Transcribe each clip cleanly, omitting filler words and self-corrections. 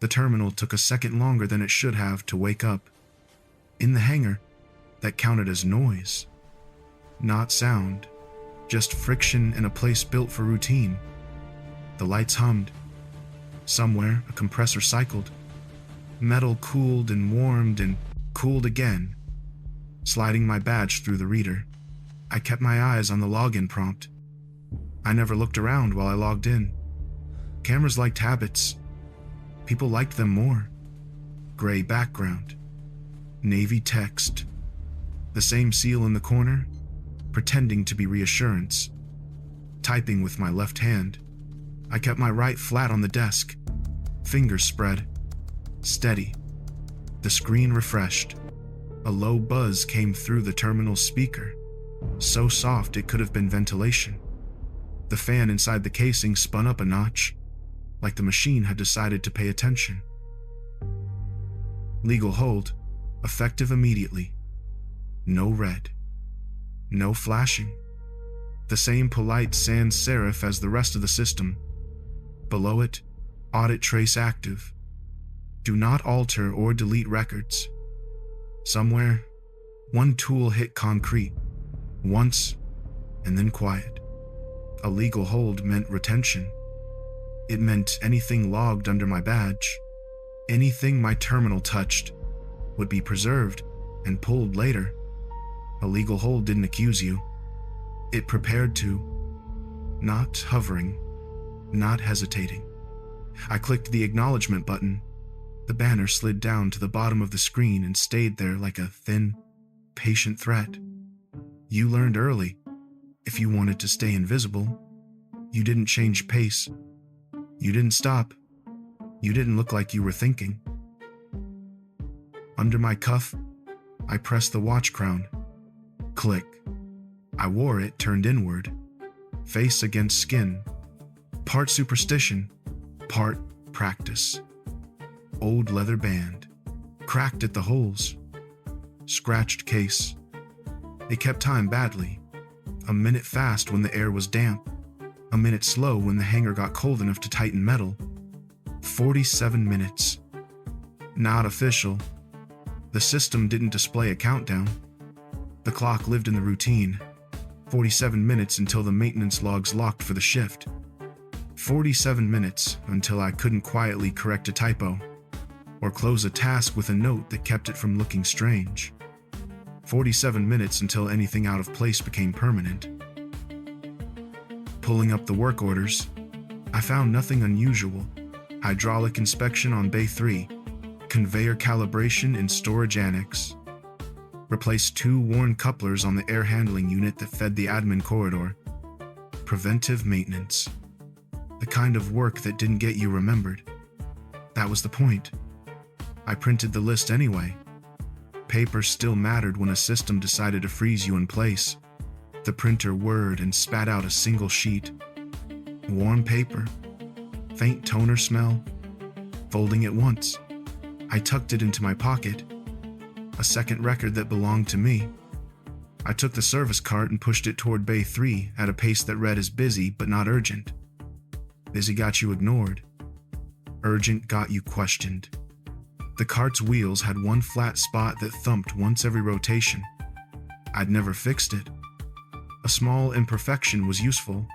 The terminal took a second longer than it should have to wake up. In the hangar, that counted as noise. Not sound, just friction in a place built for routine. The lights hummed. Somewhere, a compressor cycled. Metal cooled and warmed and cooled again. Sliding my badge through the reader, I kept my eyes on the login prompt. I never looked around while I logged in. Cameras liked habits. People liked them more. Gray background. Navy text. The same seal in the corner, pretending to be reassurance. Typing with my left hand, I kept my right flat on the desk. Fingers spread. Steady. The screen refreshed. A low buzz came through the terminal speaker, so soft it could have been ventilation. The fan inside the casing spun up a notch, like the machine had decided to pay attention. Legal hold, effective immediately. No red. No flashing. The same polite sans serif as the rest of the system. Below it, audit trace active. Do not alter or delete records. Somewhere, one tool hit concrete, once, and then quiet. A legal hold meant retention. It meant anything logged under my badge, anything my terminal touched, would be preserved and pulled later. A legal hold didn't accuse you. It prepared to. Not hovering, not hesitating. I clicked the acknowledgement button. The banner slid down to the bottom of the screen and stayed there like a thin, patient threat. You learned early. If you wanted to stay invisible, you didn't change pace. You didn't stop. You didn't look like you were thinking. Under my cuff, I pressed the watch crown. Click. I wore it turned inward, face against skin. Part superstition, part practice. Old leather band, cracked at the holes. Scratched case. It kept time badly. A minute fast when the air was damp. A minute slow when the hangar got cold enough to tighten metal. 47 minutes. Not official. The system didn't display a countdown. The clock lived in the routine. 47 minutes until the maintenance logs locked for the shift. 47 minutes until I couldn't quietly correct a typo or close a task with a note that kept it from looking strange. 47 minutes until anything out of place became permanent. Pulling up the work orders, I found nothing unusual. Hydraulic inspection on Bay 3, conveyor calibration in storage annex. Replaced 2 worn couplers on the air handling unit that fed the admin corridor. Preventive maintenance. The kind of work that didn't get you remembered. That was the point. I printed the list anyway. Paper still mattered when a system decided to freeze you in place. The printer whirred and spat out a single sheet. Warm paper. Faint toner smell. Folding it once, I tucked it into my pocket. A second record that belonged to me. I took the service cart and pushed it toward Bay 3 at a pace that read as busy but not urgent. Busy got you ignored. Urgent got you questioned. The cart's wheels had one flat spot that thumped once every rotation. I'd never fixed it. A small imperfection was useful.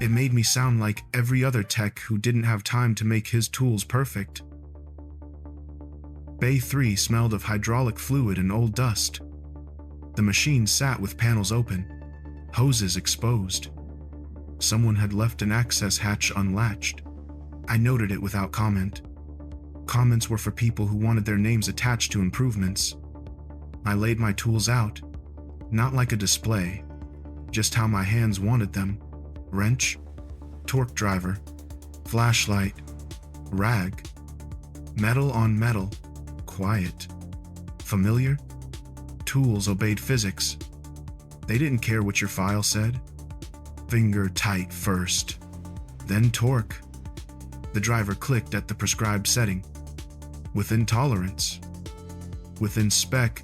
It made me sound like every other tech who didn't have time to make his tools perfect. Bay 3 smelled of hydraulic fluid and old dust. The machine sat with panels open, hoses exposed. Someone had left an access hatch unlatched. I noted it without comment. Comments were for people who wanted their names attached to improvements. I laid my tools out, not like a display, just how my hands wanted them. Wrench, torque driver, flashlight, rag, metal on metal, quiet. Familiar? Tools obeyed physics. They didn't care what your file said. Finger tight first, then torque. The driver clicked at the prescribed setting. Within tolerance. Within spec.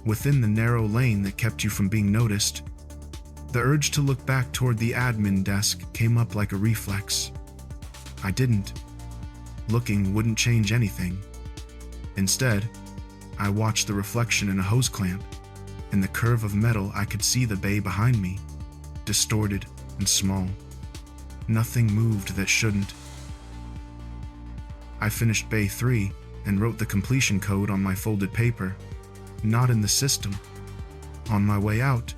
Within the narrow lane that kept you from being noticed. The urge to look back toward the admin desk came up like a reflex. I didn't. Looking wouldn't change anything. Instead, I watched the reflection in a hose clamp. In the curve of metal, I could see the bay behind me, distorted and small. Nothing moved that shouldn't. I finished Bay 3 and wrote the completion code on my folded paper, not in the system. On my way out,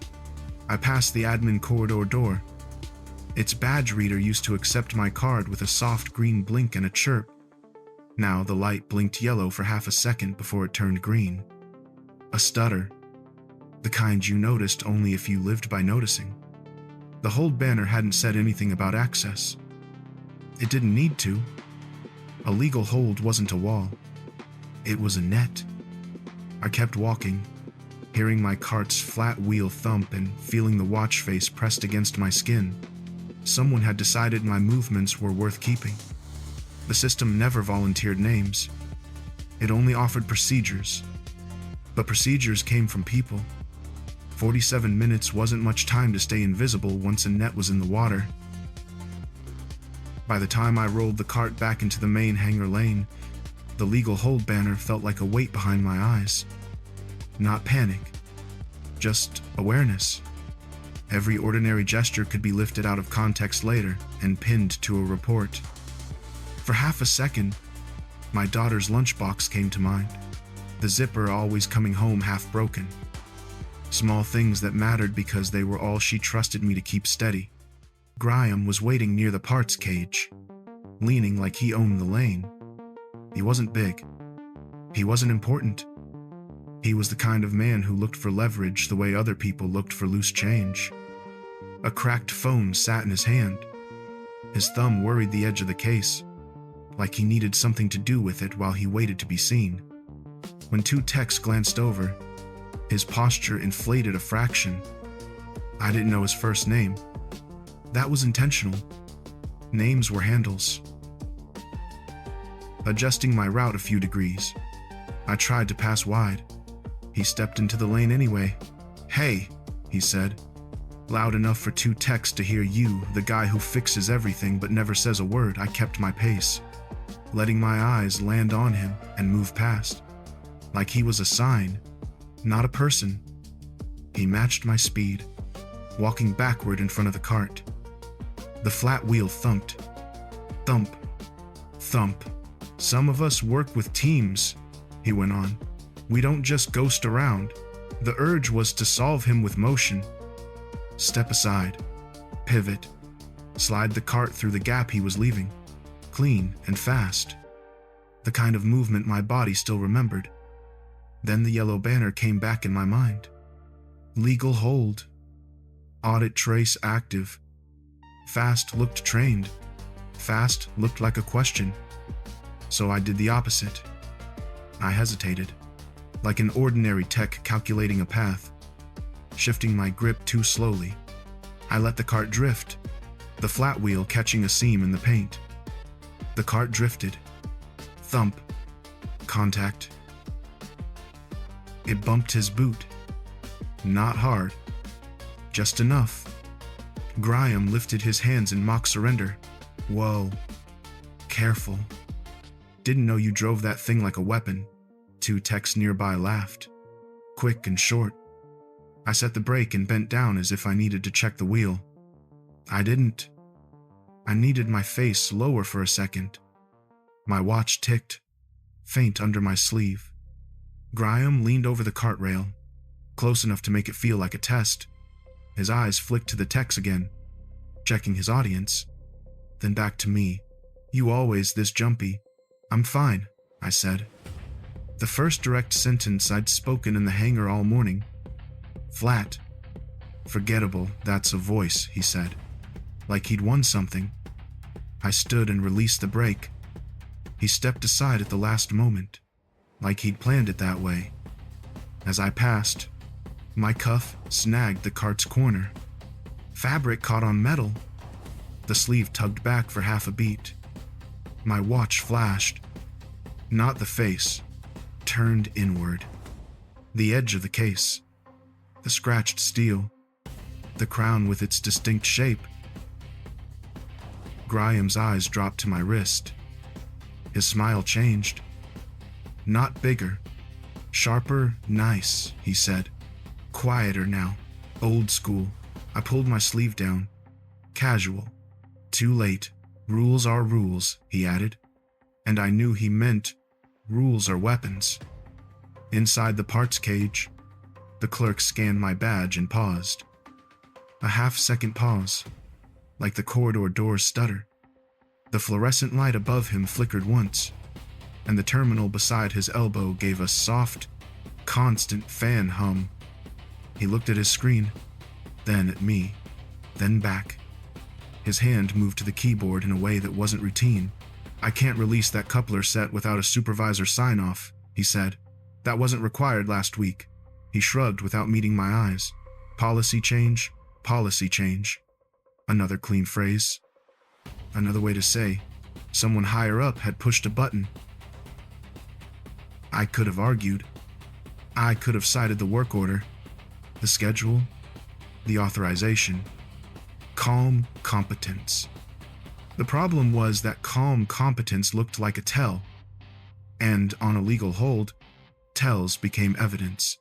I passed the admin corridor door. Its badge reader used to accept my card with a soft green blink and a chirp. Now the light blinked yellow for half a second before it turned green. A stutter. The kind you noticed only if you lived by noticing. The hold banner hadn't said anything about access. It didn't need to. A legal hold wasn't a wall. It was a net. I kept walking, hearing my cart's flat wheel thump and feeling the watch face pressed against my skin. Someone had decided my movements were worth keeping. The system never volunteered names. It only offered procedures. But procedures came from people. 47 minutes wasn't much time to stay invisible once a net was in the water. By the time I rolled the cart back into the main hangar lane, the legal hold banner felt like a weight behind my eyes. Not panic, just awareness. Every ordinary gesture could be lifted out of context later and pinned to a report. For half a second, my daughter's lunchbox came to mind, the zipper always coming home half broken. Small things that mattered because they were all she trusted me to keep steady. Graham was waiting near the parts cage, leaning like he owned the lane. He wasn't big. He wasn't important. He was the kind of man who looked for leverage the way other people looked for loose change. A cracked phone sat in his hand. His thumb worried the edge of the case, like he needed something to do with it while he waited to be seen. When two techs glanced over, his posture inflated a fraction. I didn't know his first name. That was intentional. Names were handles. Adjusting my route a few degrees, I tried to pass wide. He stepped into the lane anyway. "Hey," he said, loud enough for two techs to hear. "You, the guy who fixes everything but never says a word." I kept my pace, letting my eyes land on him and move past, like he was a sign, not a person. He matched my speed, walking backward in front of the cart. The flat wheel thumped. Thump. Thump. "Some of us work with teams," he went on. "We don't just ghost around." The urge was to solve him with motion. Step aside. Pivot. Slide the cart through the gap he was leaving. Clean and fast. The kind of movement my body still remembered. Then the yellow banner came back in my mind. Legal hold. Audit trace active. Fast looked trained. Fast looked like a question. So I did the opposite. I hesitated, like an ordinary tech calculating a path, shifting my grip too slowly. I let the cart drift, the flat wheel catching a seam in the paint. The cart drifted. Thump. Contact. It bumped his boot. Not hard. Just enough. Graham lifted his hands in mock surrender. "Whoa. Careful. Didn't know you drove that thing like a weapon." Two techs nearby laughed. Quick and short. I set the brake and bent down as if I needed to check the wheel. I didn't. I needed my face lower for a second. My watch ticked, faint under my sleeve. Graham leaned over the cart rail, close enough to make it feel like a test. His eyes flicked to the techs again, checking his audience, then back to me. "You always this jumpy." "I'm fine," I said. The first direct sentence I'd spoken in the hangar all morning. Flat. "Forgettable, that's a voice," he said, like he'd won something. I stood and released the brake. He stepped aside at the last moment, like he'd planned it that way. As I passed, my cuff snagged the cart's corner. Fabric caught on metal. The sleeve tugged back for half a beat. My watch flashed. Not the face. Turned inward. The edge of the case. The scratched steel. The crown with its distinct shape. Graham's eyes dropped to my wrist. His smile changed. Not bigger. Sharper, nice, he said. Quieter now. Old school. I pulled my sleeve down. Casual. Too late. Rules are rules, he added. And I knew he meant rules are weapons. Inside the parts cage, the clerk scanned my badge and paused. A half-second pause, like the corridor door's stutter. The fluorescent light above him flickered once, and the terminal beside his elbow gave a soft, constant fan hum. He looked at his screen, then at me, then back. His hand moved to the keyboard in a way that wasn't routine. I can't release that coupler set without a supervisor sign-off, he said. That wasn't required last week. He shrugged without meeting my eyes. Policy change, policy change. Another clean phrase. Another way to say, someone higher up had pushed a button. I could have argued. I could have cited the work order, the schedule, the authorization. Calm competence. The problem was that calm competence looked like a tell, and on a legal hold, tells became evidence.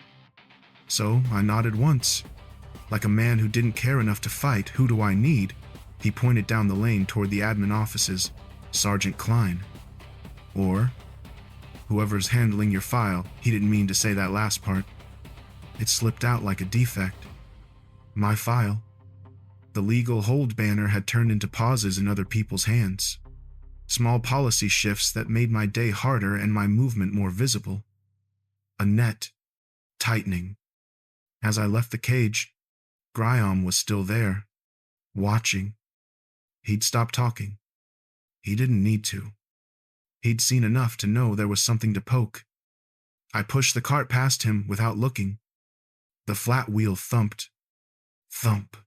So I nodded once. Like a man who didn't care enough to fight, who do I need? He pointed down the lane toward the admin offices, Sergeant Klein. Or, whoever's handling your file, he didn't mean to say that last part. It slipped out like a defect. My file. The legal hold banner had turned into pauses in other people's hands. Small policy shifts that made my day harder and my movement more visible. A net, tightening. As I left the cage, Graham was still there, watching. He'd stopped talking. He didn't need to. He'd seen enough to know there was something to poke. I pushed the cart past him without looking. The flat wheel thumped. Thump.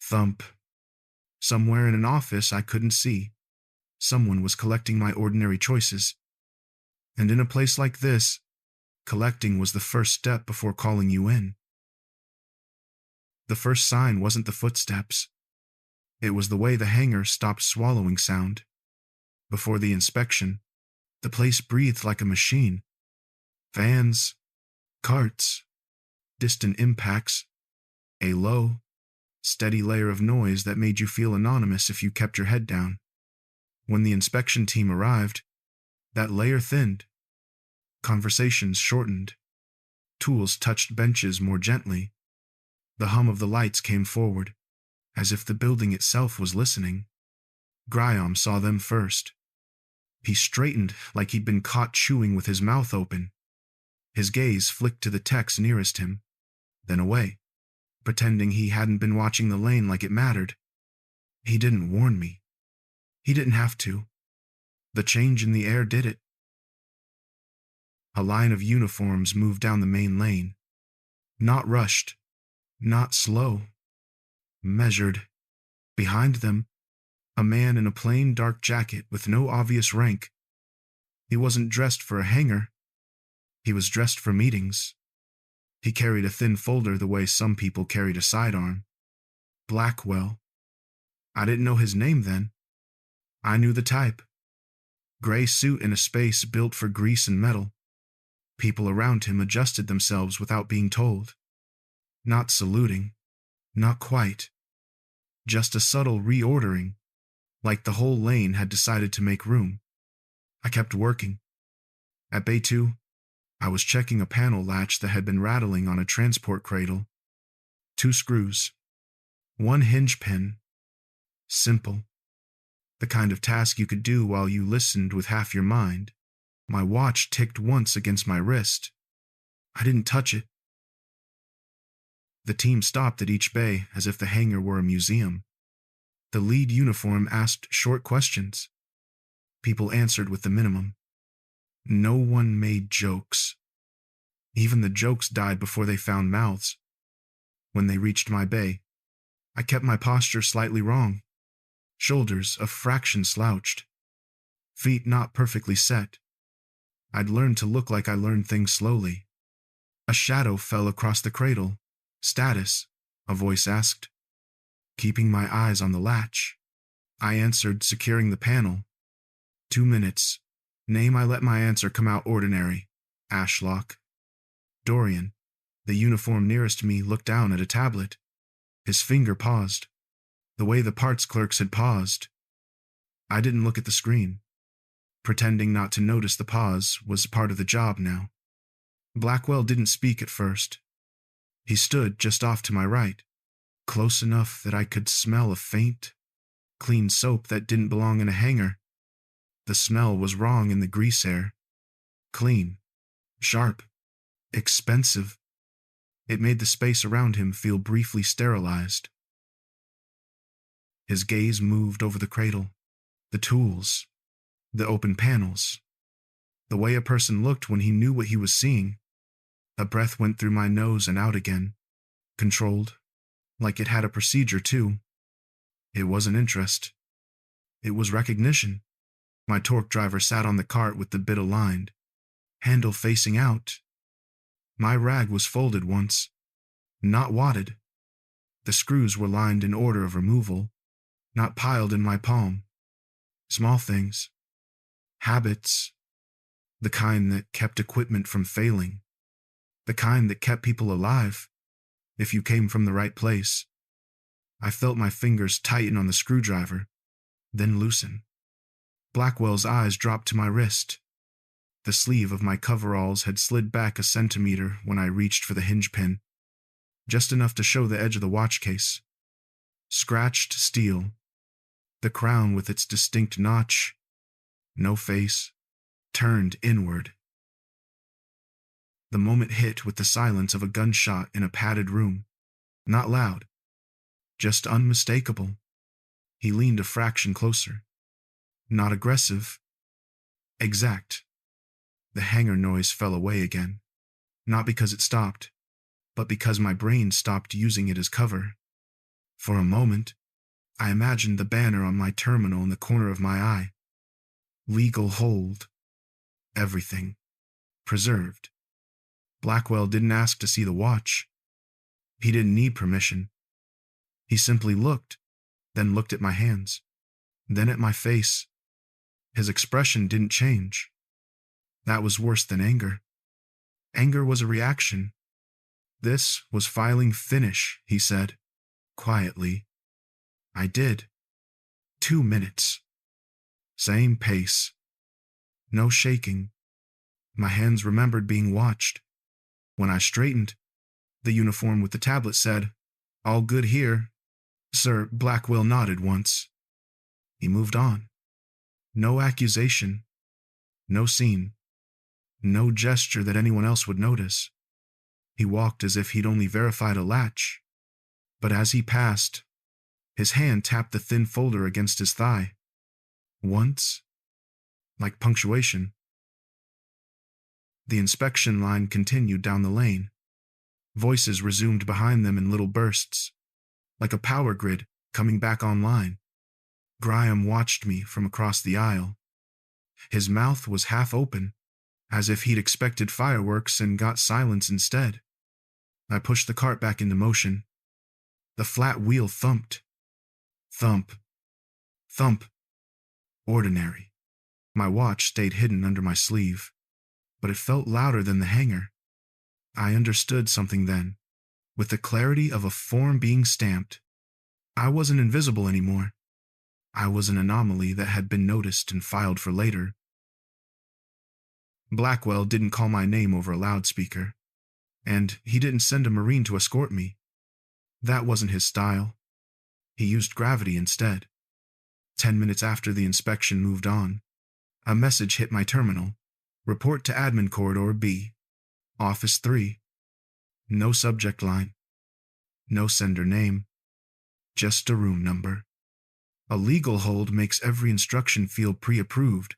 Thump. Somewhere in an office I couldn't see, someone was collecting my ordinary choices. And in a place like this, collecting was the first step before calling you in. The first sign wasn't the footsteps. It was the way the hangar stopped swallowing sound. Before the inspection, the place breathed like a machine. Fans, carts, distant impacts, a low, steady layer of noise that made you feel anonymous if you kept your head down. When the inspection team arrived, that layer thinned. Conversations shortened. Tools touched benches more gently. The hum of the lights came forward, as if the building itself was listening. Graham saw them first. He straightened like he'd been caught chewing with his mouth open. His gaze flicked to the techs nearest him, then away, pretending he hadn't been watching the lane like it mattered. He didn't warn me. He didn't have to. The change in the air did it. A line of uniforms moved down the main lane. Not rushed, not slow. Measured. Behind them, a man in a plain dark jacket with no obvious rank. He wasn't dressed for a hangar. He was dressed for meetings. He carried a thin folder the way some people carried a sidearm. Blackwell. I didn't know his name then. I knew the type. Gray suit in a space built for grease and metal. People around him adjusted themselves without being told. Not saluting. Not quite. Just a subtle reordering, like the whole lane had decided to make room. I kept working. At Bay 2, I was checking a panel latch that had been rattling on a transport cradle. 2 screws. 1 hinge pin. Simple. The kind of task you could do while you listened with half your mind. My watch ticked once against my wrist. I didn't touch it. The team stopped at each bay as if the hangar were a museum. The lead uniform asked short questions. People answered with the minimum. No one made jokes. Even the jokes died before they found mouths. When they reached my bay, I kept my posture slightly wrong. Shoulders a fraction slouched. Feet not perfectly set. I'd learned to look like I learned things slowly. A shadow fell across the cradle. Status, a voice asked. Keeping my eyes on the latch, I answered, securing the panel. 2 minutes, Name I let my answer come out ordinary. Ashlock. Dorian, the uniform nearest me, looked down at a tablet. His finger paused, the way the parts clerks had paused. I didn't look at the screen. Pretending not to notice the pause was part of the job now. Blackwell didn't speak at first. He stood just off to my right, close enough that I could smell a faint, clean soap that didn't belong in a hangar. The smell was wrong in the grease air. Clean, sharp, expensive. It made the space around him feel briefly sterilized. His gaze moved over the cradle, the tools, the open panels, the way a person looked when he knew what he was seeing. A breath went through my nose and out again, controlled, like it had a procedure too. It wasn't interest. It was recognition. My torque driver sat on the cart with the bit aligned, handle facing out. My rag was folded once, not wadded. The screws were lined in order of removal, not piled in my palm. Small things. Habits. The kind that kept equipment from failing. The kind that kept people alive, if you came from the right place. I felt my fingers tighten on the screwdriver, then loosen. Blackwell's eyes dropped to my wrist. The sleeve of my coveralls had slid back a centimeter when I reached for the hinge pin, just enough to show the edge of the watch case. Scratched steel. The crown with its distinct notch. No face. Turned inward. The moment hit with the silence of a gunshot in a padded room. Not loud. Just unmistakable. He leaned a fraction closer. Not aggressive. Exact. The hangar noise fell away again. Not because it stopped, but because my brain stopped using it as cover. For a moment, I imagined the banner on my terminal in the corner of my eye. Legal hold. Everything. Preserved. Blackwell didn't ask to see the watch. He didn't need permission. He simply looked, then looked at my hands, then at my face. His expression didn't change. That was worse than anger. Anger was a reaction. This was filing finish, he said, quietly. I did. 2 minutes. Same pace. No shaking. My hands remembered being watched. When I straightened, the uniform with the tablet said, "All good here." Sir Blackwell nodded once. He moved on. No accusation. No scene. No gesture that anyone else would notice. He walked as if he'd only verified a latch. But as he passed, his hand tapped the thin folder against his thigh. Once. Like punctuation. The inspection line continued down the lane. Voices resumed behind them in little bursts, like a power grid coming back online. Graham watched me from across the aisle. His mouth was half open, as if he'd expected fireworks and got silence instead. I pushed the cart back into motion. The flat wheel thumped. Thump. Thump. Ordinary. My watch stayed hidden under my sleeve, but it felt louder than the hangar. I understood something then, with the clarity of a form being stamped. I wasn't invisible anymore. I was an anomaly that had been noticed and filed for later. Blackwell didn't call my name over a loudspeaker, and he didn't send a Marine to escort me. That wasn't his style. He used gravity instead. 10 minutes after the inspection moved on, a message hit my terminal. Report to Admin Corridor B, Office 3. No subject line. No sender name. Just a room number. A legal hold makes every instruction feel pre-approved,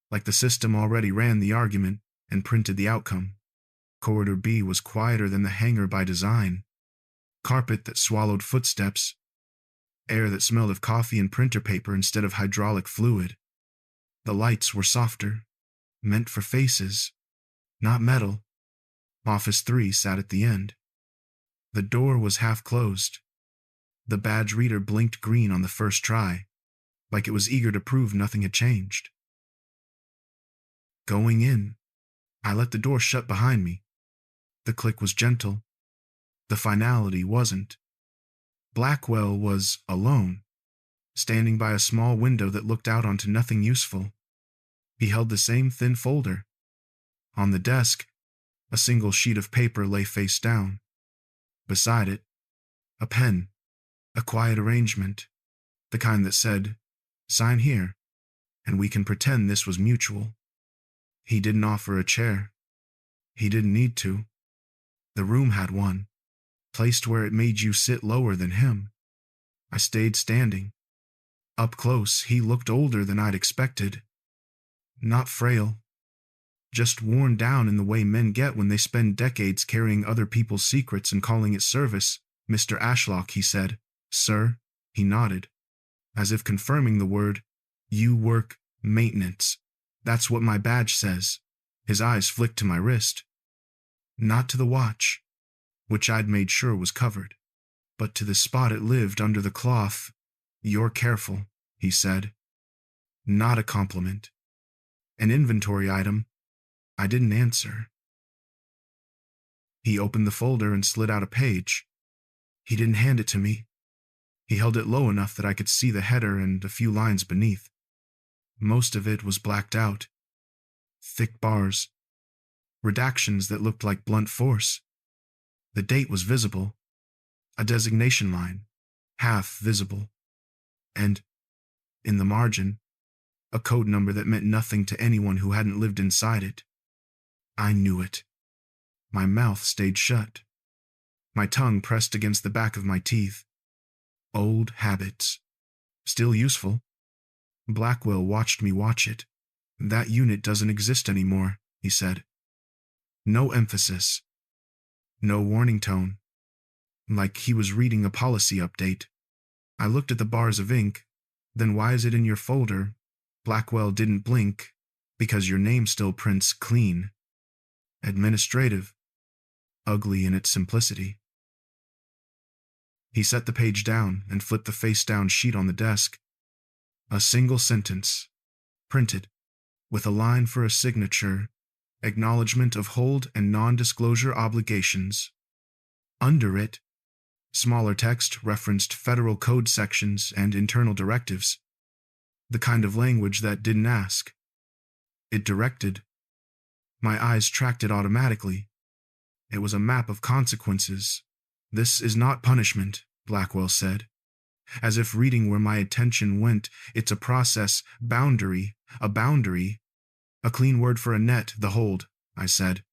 like the system already ran the argument and printed the outcome. Corridor B was quieter than the hangar by design. Carpet that swallowed footsteps. Air that smelled of coffee and printer paper instead of hydraulic fluid. The lights were softer, meant for faces, not metal. Office 3 sat at the end. The door was half closed. The badge reader blinked green on the first try, like it was eager to prove nothing had changed. Going in, I let the door shut behind me. The click was gentle. The finality wasn't. Blackwell was alone, standing by a small window that looked out onto nothing useful. He held the same thin folder. On the desk, a single sheet of paper lay face down. Beside it, a pen, a quiet arrangement, the kind that said, "Sign here, and we can pretend this was mutual." He didn't offer a chair. He didn't need to. The room had one, placed where it made you sit lower than him. I stayed standing. Up close, he looked older than I'd expected. Not frail, just worn down in the way men get when they spend decades carrying other people's secrets and calling it service. "Mr. Ashlock," he said. "Sir?" He nodded, as if confirming the word. "You work maintenance. That's what my badge says." His eyes flicked to my wrist. Not to the watch, which I'd made sure was covered, but to the spot it lived under the cloth. "You're careful," he said. Not a compliment. An inventory item. I didn't answer. He opened the folder and slid out a page. He didn't hand it to me. He held it low enough that I could see the header and a few lines beneath. Most of it was blacked out. Thick bars. Redactions that looked like blunt force. The date was visible. A designation line, half visible. And, in the margin, a code number that meant nothing to anyone who hadn't lived inside it. I knew it. My mouth stayed shut. My tongue pressed against the back of my teeth. Old habits. Still useful. Blackwell watched me watch it. "That unit doesn't exist anymore," he said. No emphasis. No warning tone. Like he was reading a policy update. I looked at the bars of ink. "Then why is it in your folder?" Blackwell didn't blink. "Because your name still prints clean. Administrative. Ugly in its simplicity." He set the page down and flipped the face-down sheet on the desk. A single sentence, printed, with a line for a signature, acknowledgement of hold and non-disclosure obligations. Under it, smaller text referenced federal code sections and internal directives, the kind of language that didn't ask. It directed. My eyes tracked it automatically. It was a map of consequences. "This is not punishment," Blackwell said. As if reading where my attention went. "It's a process, boundary, a boundary. A clean word for a net, the hold," I said.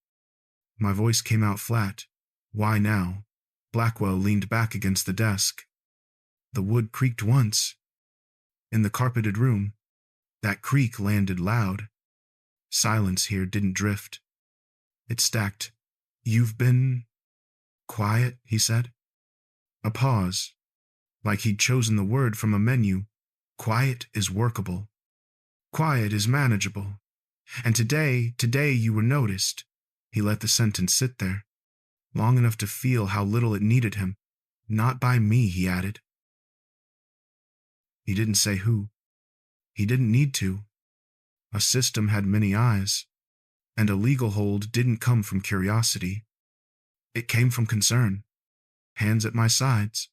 My voice came out flat. "Why now?" Blackwell leaned back against the desk. The wood creaked once. In the carpeted room, that creak landed loud. Silence here didn't drift. It stacked. "You've been quiet," he said. A pause, like he'd chosen the word from a menu. "Quiet is workable. Quiet is manageable. And today you were noticed." He let the sentence sit there, long enough to feel how little it needed him. "Not by me," he added. He didn't say who. He didn't need to. A system had many eyes, and a legal hold didn't come from curiosity. It came from concern. Hands at my sides.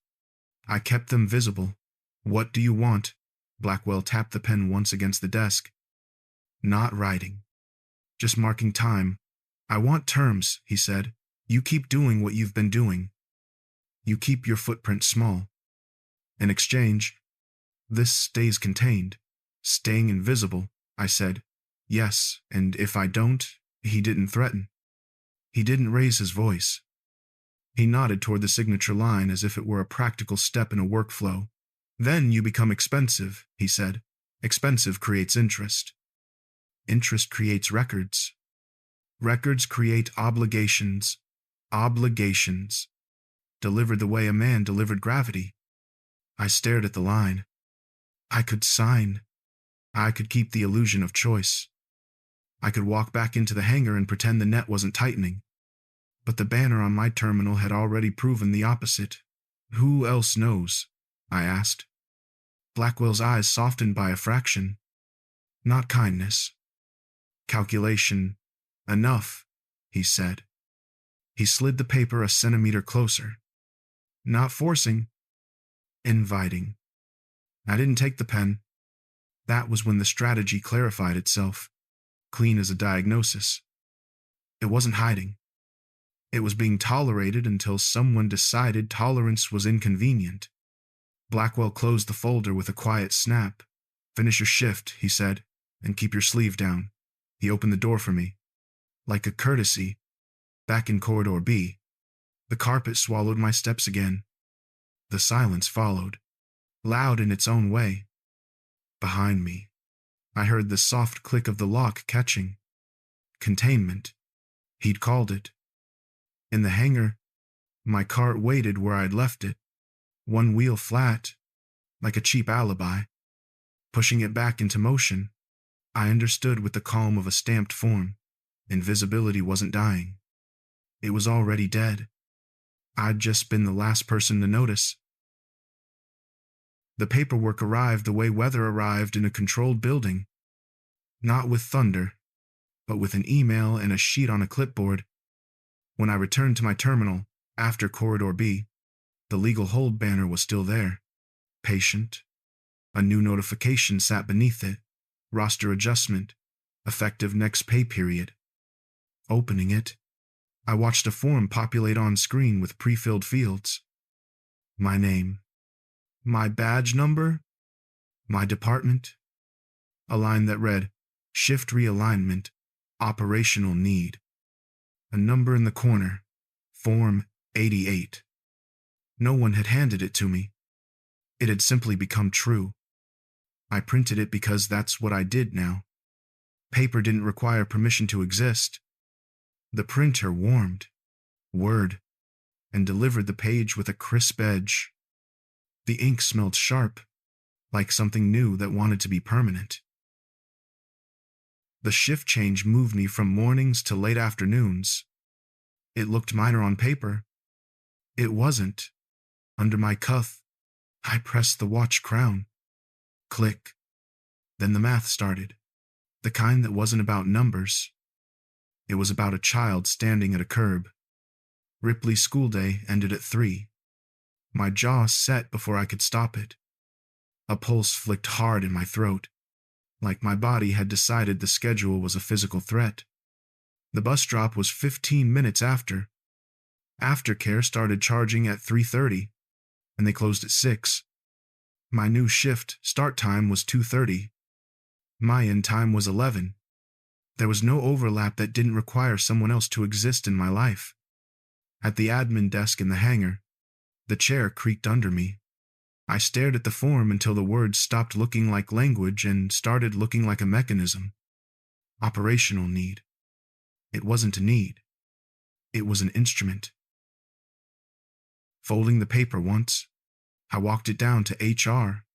I kept them visible. "What do you want?" Blackwell tapped the pen once against the desk. "Not writing. Just marking time." "I want terms," he said. "You keep doing what you've been doing. You keep your footprint small. In exchange, this stays contained, staying invisible," I said. "Yes, and if I don't," he didn't threaten. He didn't raise his voice. He nodded toward the signature line as if it were a practical step in a workflow. "Then you become expensive," he said. "Expensive creates interest. Interest creates records. Records create obligations. Obligations. Delivered the way a man delivered gravity." I stared at the line. I could sign. I could keep the illusion of choice. I could walk back into the hangar and pretend the net wasn't tightening. But the banner on my terminal had already proven the opposite. "Who else knows?" I asked. Blackwell's eyes softened by a fraction. "Not kindness. Calculation. Enough, he said. He slid the paper a centimeter closer. Not forcing. Inviting. I didn't take the pen. That was when the strategy clarified itself, clean as a diagnosis. It wasn't hiding. It was being tolerated until someone decided tolerance was inconvenient. Blackwell closed the folder with a quiet snap. Finish your shift, he said, and keep your sleeve down. He opened the door for me. Like a courtesy, back in Corridor B, the carpet swallowed my steps again. The silence followed, loud in its own way. Behind me, I heard the soft click of the lock catching. Containment, he'd called it. In the hangar, my cart waited where I'd left it, one wheel flat, like a cheap alibi. Pushing it back into motion, I understood with the calm of a stamped form. Invisibility wasn't dying. It was already dead. I'd just been the last person to notice. The paperwork arrived the way weather arrived in a controlled building. Not with thunder, but with an email and a sheet on a clipboard. When I returned to my terminal, after Corridor B, the legal hold banner was still there. Patient. A new notification sat beneath it. Roster adjustment. Effective next pay period. Opening it, I watched a form populate on screen with pre-filled fields. My name. My badge number. My department. A line that read, Shift Realignment. Operational Need. A number in the corner. Form 88. No one had handed it to me. It had simply become true. I printed it because that's what I did now. Paper didn't require permission to exist. The printer warmed, whirred, and delivered the page with a crisp edge. The ink smelled sharp, like something new that wanted to be permanent. The shift change moved me from mornings to late afternoons. It looked minor on paper. It wasn't. Under my cuff, I pressed the watch crown. Click. Then the math started. The kind that wasn't about numbers. It was about a child standing at a curb. Ripley's school day ended at 3. My jaw set before I could stop it. A pulse flicked hard in my throat, like my body had decided the schedule was a physical threat. The bus drop was 15 minutes after. Aftercare started charging at 3:30, and they closed at 6. My new shift start time was 2:30. My end time was 11. There was no overlap that didn't require someone else to exist in my life. At the admin desk in the hangar, the chair creaked under me. I stared at the form until the words stopped looking like language and started looking like a mechanism. Operational need. It wasn't a need. It was an instrument. Folding the paper once, I walked it down to HR,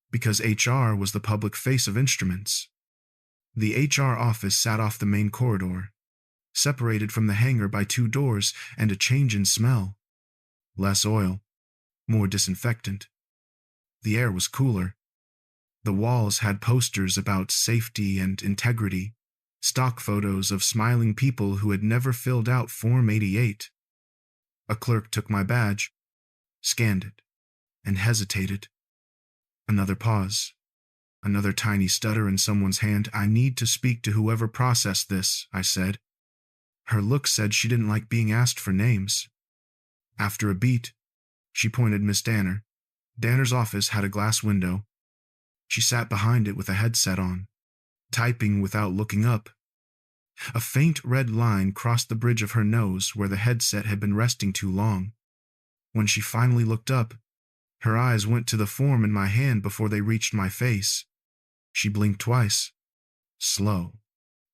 because HR was the public face of instruments. The HR office sat off the main corridor, separated from the hangar by 2 doors and a change in smell. Less oil, more disinfectant. The air was cooler. The walls had posters about safety and integrity, stock photos of smiling people who had never filled out Form 88. A clerk took my badge, scanned it, and hesitated. Another pause. Another tiny stutter in someone's hand. I need to speak to whoever processed this, I said. Her look said she didn't like being asked for names. After a beat, she pointed Miss Danner. Danner's office had a glass window. She sat behind it with a headset on, typing without looking up. A faint red line crossed the bridge of her nose where the headset had been resting too long. When she finally looked up, her eyes went to the form in my hand before they reached my face. She blinked twice. Slow,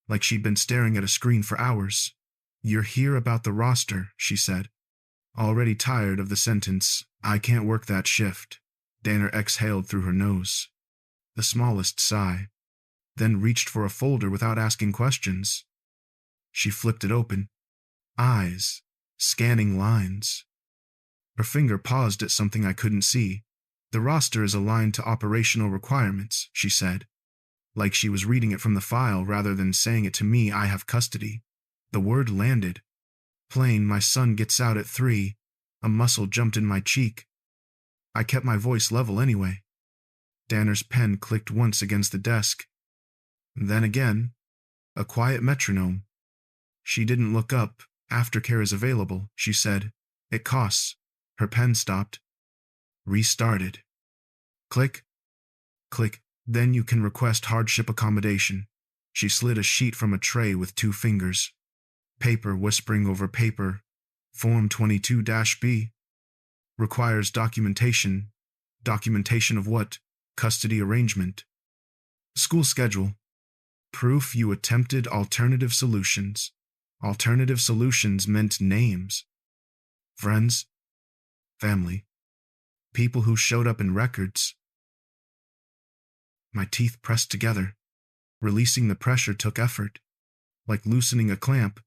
like she'd been staring at a screen for hours. You're here about the roster, she said. Already tired of the sentence, I can't work that shift. Danner exhaled through her nose. The smallest sigh, then reached for a folder without asking questions. She flipped it open. Eyes, scanning lines. Her finger paused at something I couldn't see. The roster is aligned to operational requirements, she said. like she was reading it from the file rather than saying it to me. I have custody. The word landed. Plain, my son gets out at 3. A muscle jumped in my cheek. I kept my voice level anyway. Danner's pen clicked once against the desk. Then again, a quiet metronome. She didn't look up. Aftercare is available, she said. It costs. Her pen stopped. Restarted. Click. Click. Then you can request hardship accommodation. She slid a sheet from a tray with 2 fingers. Paper whispering over paper. Form 22-B. Requires documentation. Documentation of what? Custody arrangement. School schedule. Proof you attempted alternative solutions. Alternative solutions meant names. Friends. Family. People who showed up in records. My teeth pressed together. Releasing the pressure took effort. Like loosening a clamp.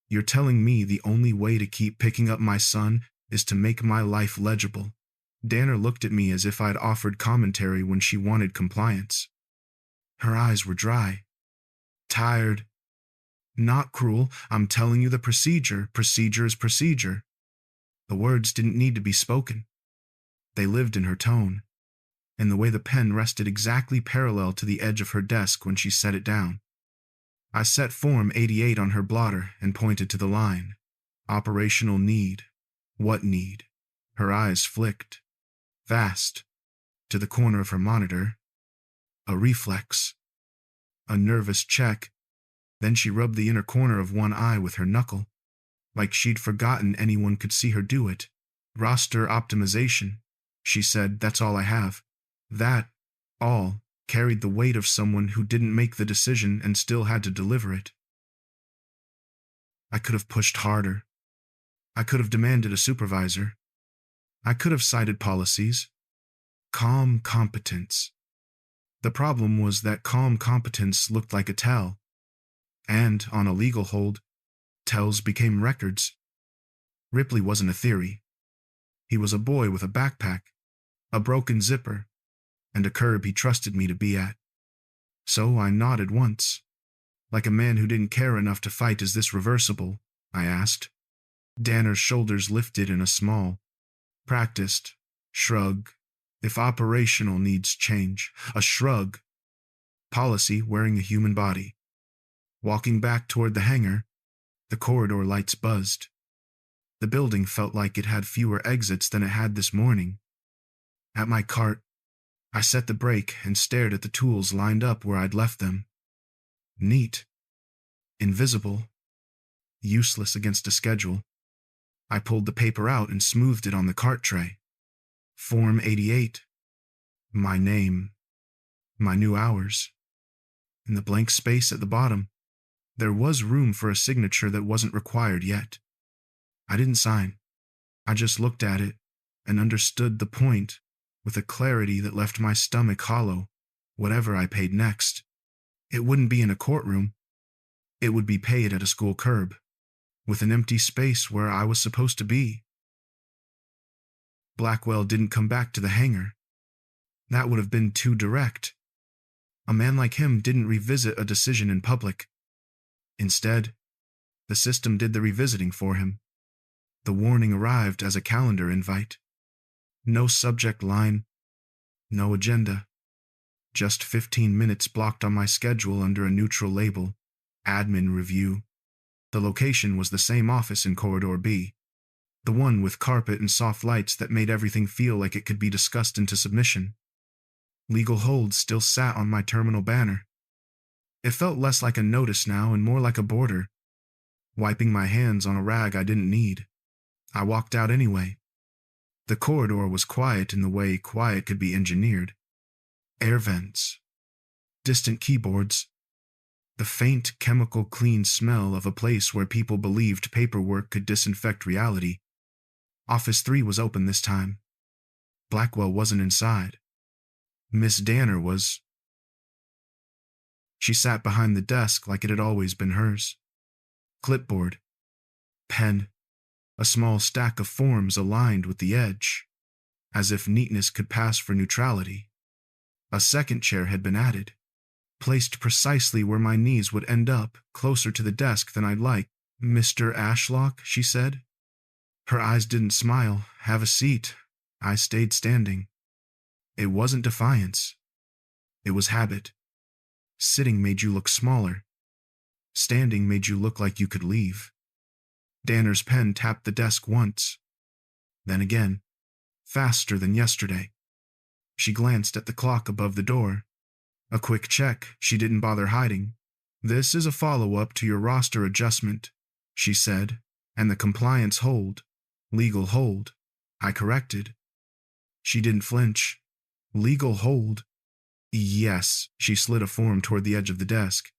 You're telling me the only way to keep picking up my son is to make my life legible. Danner looked at me as if I'd offered commentary when she wanted compliance. Her eyes were dry. Tired. Not cruel. I'm telling you the procedure. Procedure is procedure. The words didn't need to be spoken. They lived in her tone, in the way the pen rested exactly parallel to the edge of her desk when she set it down. I set Form 88 on her blotter and pointed to the line. Operational need. What need? Her eyes flicked. Fast. To the corner of her monitor. A reflex. A nervous check. Then she rubbed the inner corner of one eye with her knuckle, like she'd forgotten anyone could see her do it. Roster optimization. She said, that's all I have. That, all, carried the weight of someone who didn't make the decision and still had to deliver it. I could have pushed harder. I could have demanded a supervisor. I could have cited policies. Calm competence. The problem was that calm competence looked like a tell. And, on a legal hold, tells became records. Ripley wasn't a theory. He was a boy with a backpack, a broken zipper, and a curb he trusted me to be at. So I nodded once. Like a man who didn't care enough to fight. Is this reversible? I asked. Danner's shoulders lifted in a small, practiced shrug. If operational needs change. A shrug. Policy wearing a human body. Walking back toward the hangar, the corridor lights buzzed. The building felt like it had fewer exits than it had this morning. At my cart, I set the brake and stared at the tools lined up where I'd left them. Neat. Invisible. Useless against a schedule. I pulled the paper out and smoothed it on the cart tray. Form 88. My name. My new hours. In the blank space at the bottom, there was room for a signature that wasn't required yet. I didn't sign. I just looked at it and understood the point with a clarity that left my stomach hollow. Whatever I paid next, it wouldn't be in a courtroom. It would be paid at a school curb, with an empty space where I was supposed to be. Blackwell didn't come back to the hangar. That would have been too direct. A man like him didn't revisit a decision in public. Instead, the system did the revisiting for him. The warning arrived as a calendar invite. No subject line, no agenda. Just 15 minutes blocked on my schedule under a neutral label, Admin Review. The location was the same office in Corridor B, the one with carpet and soft lights that made everything feel like it could be discussed into submission. Legal hold still sat on my terminal banner. It felt less like a notice now and more like a border. Wiping my hands on a rag I didn't need, I walked out anyway. The corridor was quiet in the way quiet could be engineered. Air vents. Distant keyboards. The faint, chemical clean smell of a place where people believed paperwork could disinfect reality. Office 3 was open this time. Blackwell wasn't inside. Miss Danner was. She sat behind the desk like it had always been hers. Clipboard. Pen. A small stack of forms aligned with the edge, as if neatness could pass for neutrality. A second chair had been added, placed precisely where my knees would end up, closer to the desk than I'd like. "Mr. Ashlock," she said. Her eyes didn't smile. "Have a seat." I stayed standing. It wasn't defiance. It was habit. Sitting made you look smaller. Standing made you look like you could leave. Danner's pen tapped the desk once. Then again. Faster than yesterday. She glanced at the clock above the door. A quick check she didn't bother hiding. "This is a follow-up to your roster adjustment," she said, "and the compliance hold. Legal hold." I corrected. She didn't flinch. "Legal hold?" "Yes." She slid a form toward the edge of the desk.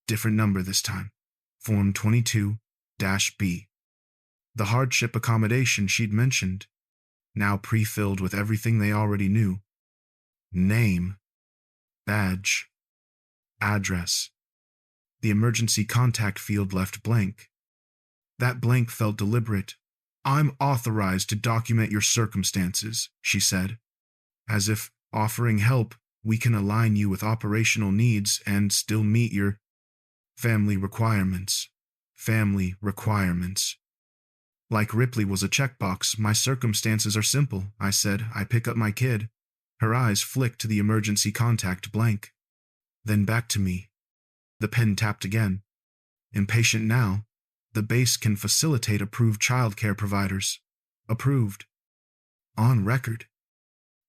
Different number this time. Form 22-B. The hardship accommodation she'd mentioned, now pre-filled with everything they already knew. Name. Badge. Address. The emergency contact field left blank. That blank felt deliberate. "I'm authorized to document your circumstances," she said, as if offering help. "We can align you with operational needs and still meet your family requirements." Family requirements. Like Ripley was a checkbox. "My circumstances are simple," I said. "I pick up my kid." Her eyes flicked to the emergency contact blank. Then back to me. The pen tapped again. "Impatient now. The base can facilitate approved childcare providers." Approved. On record.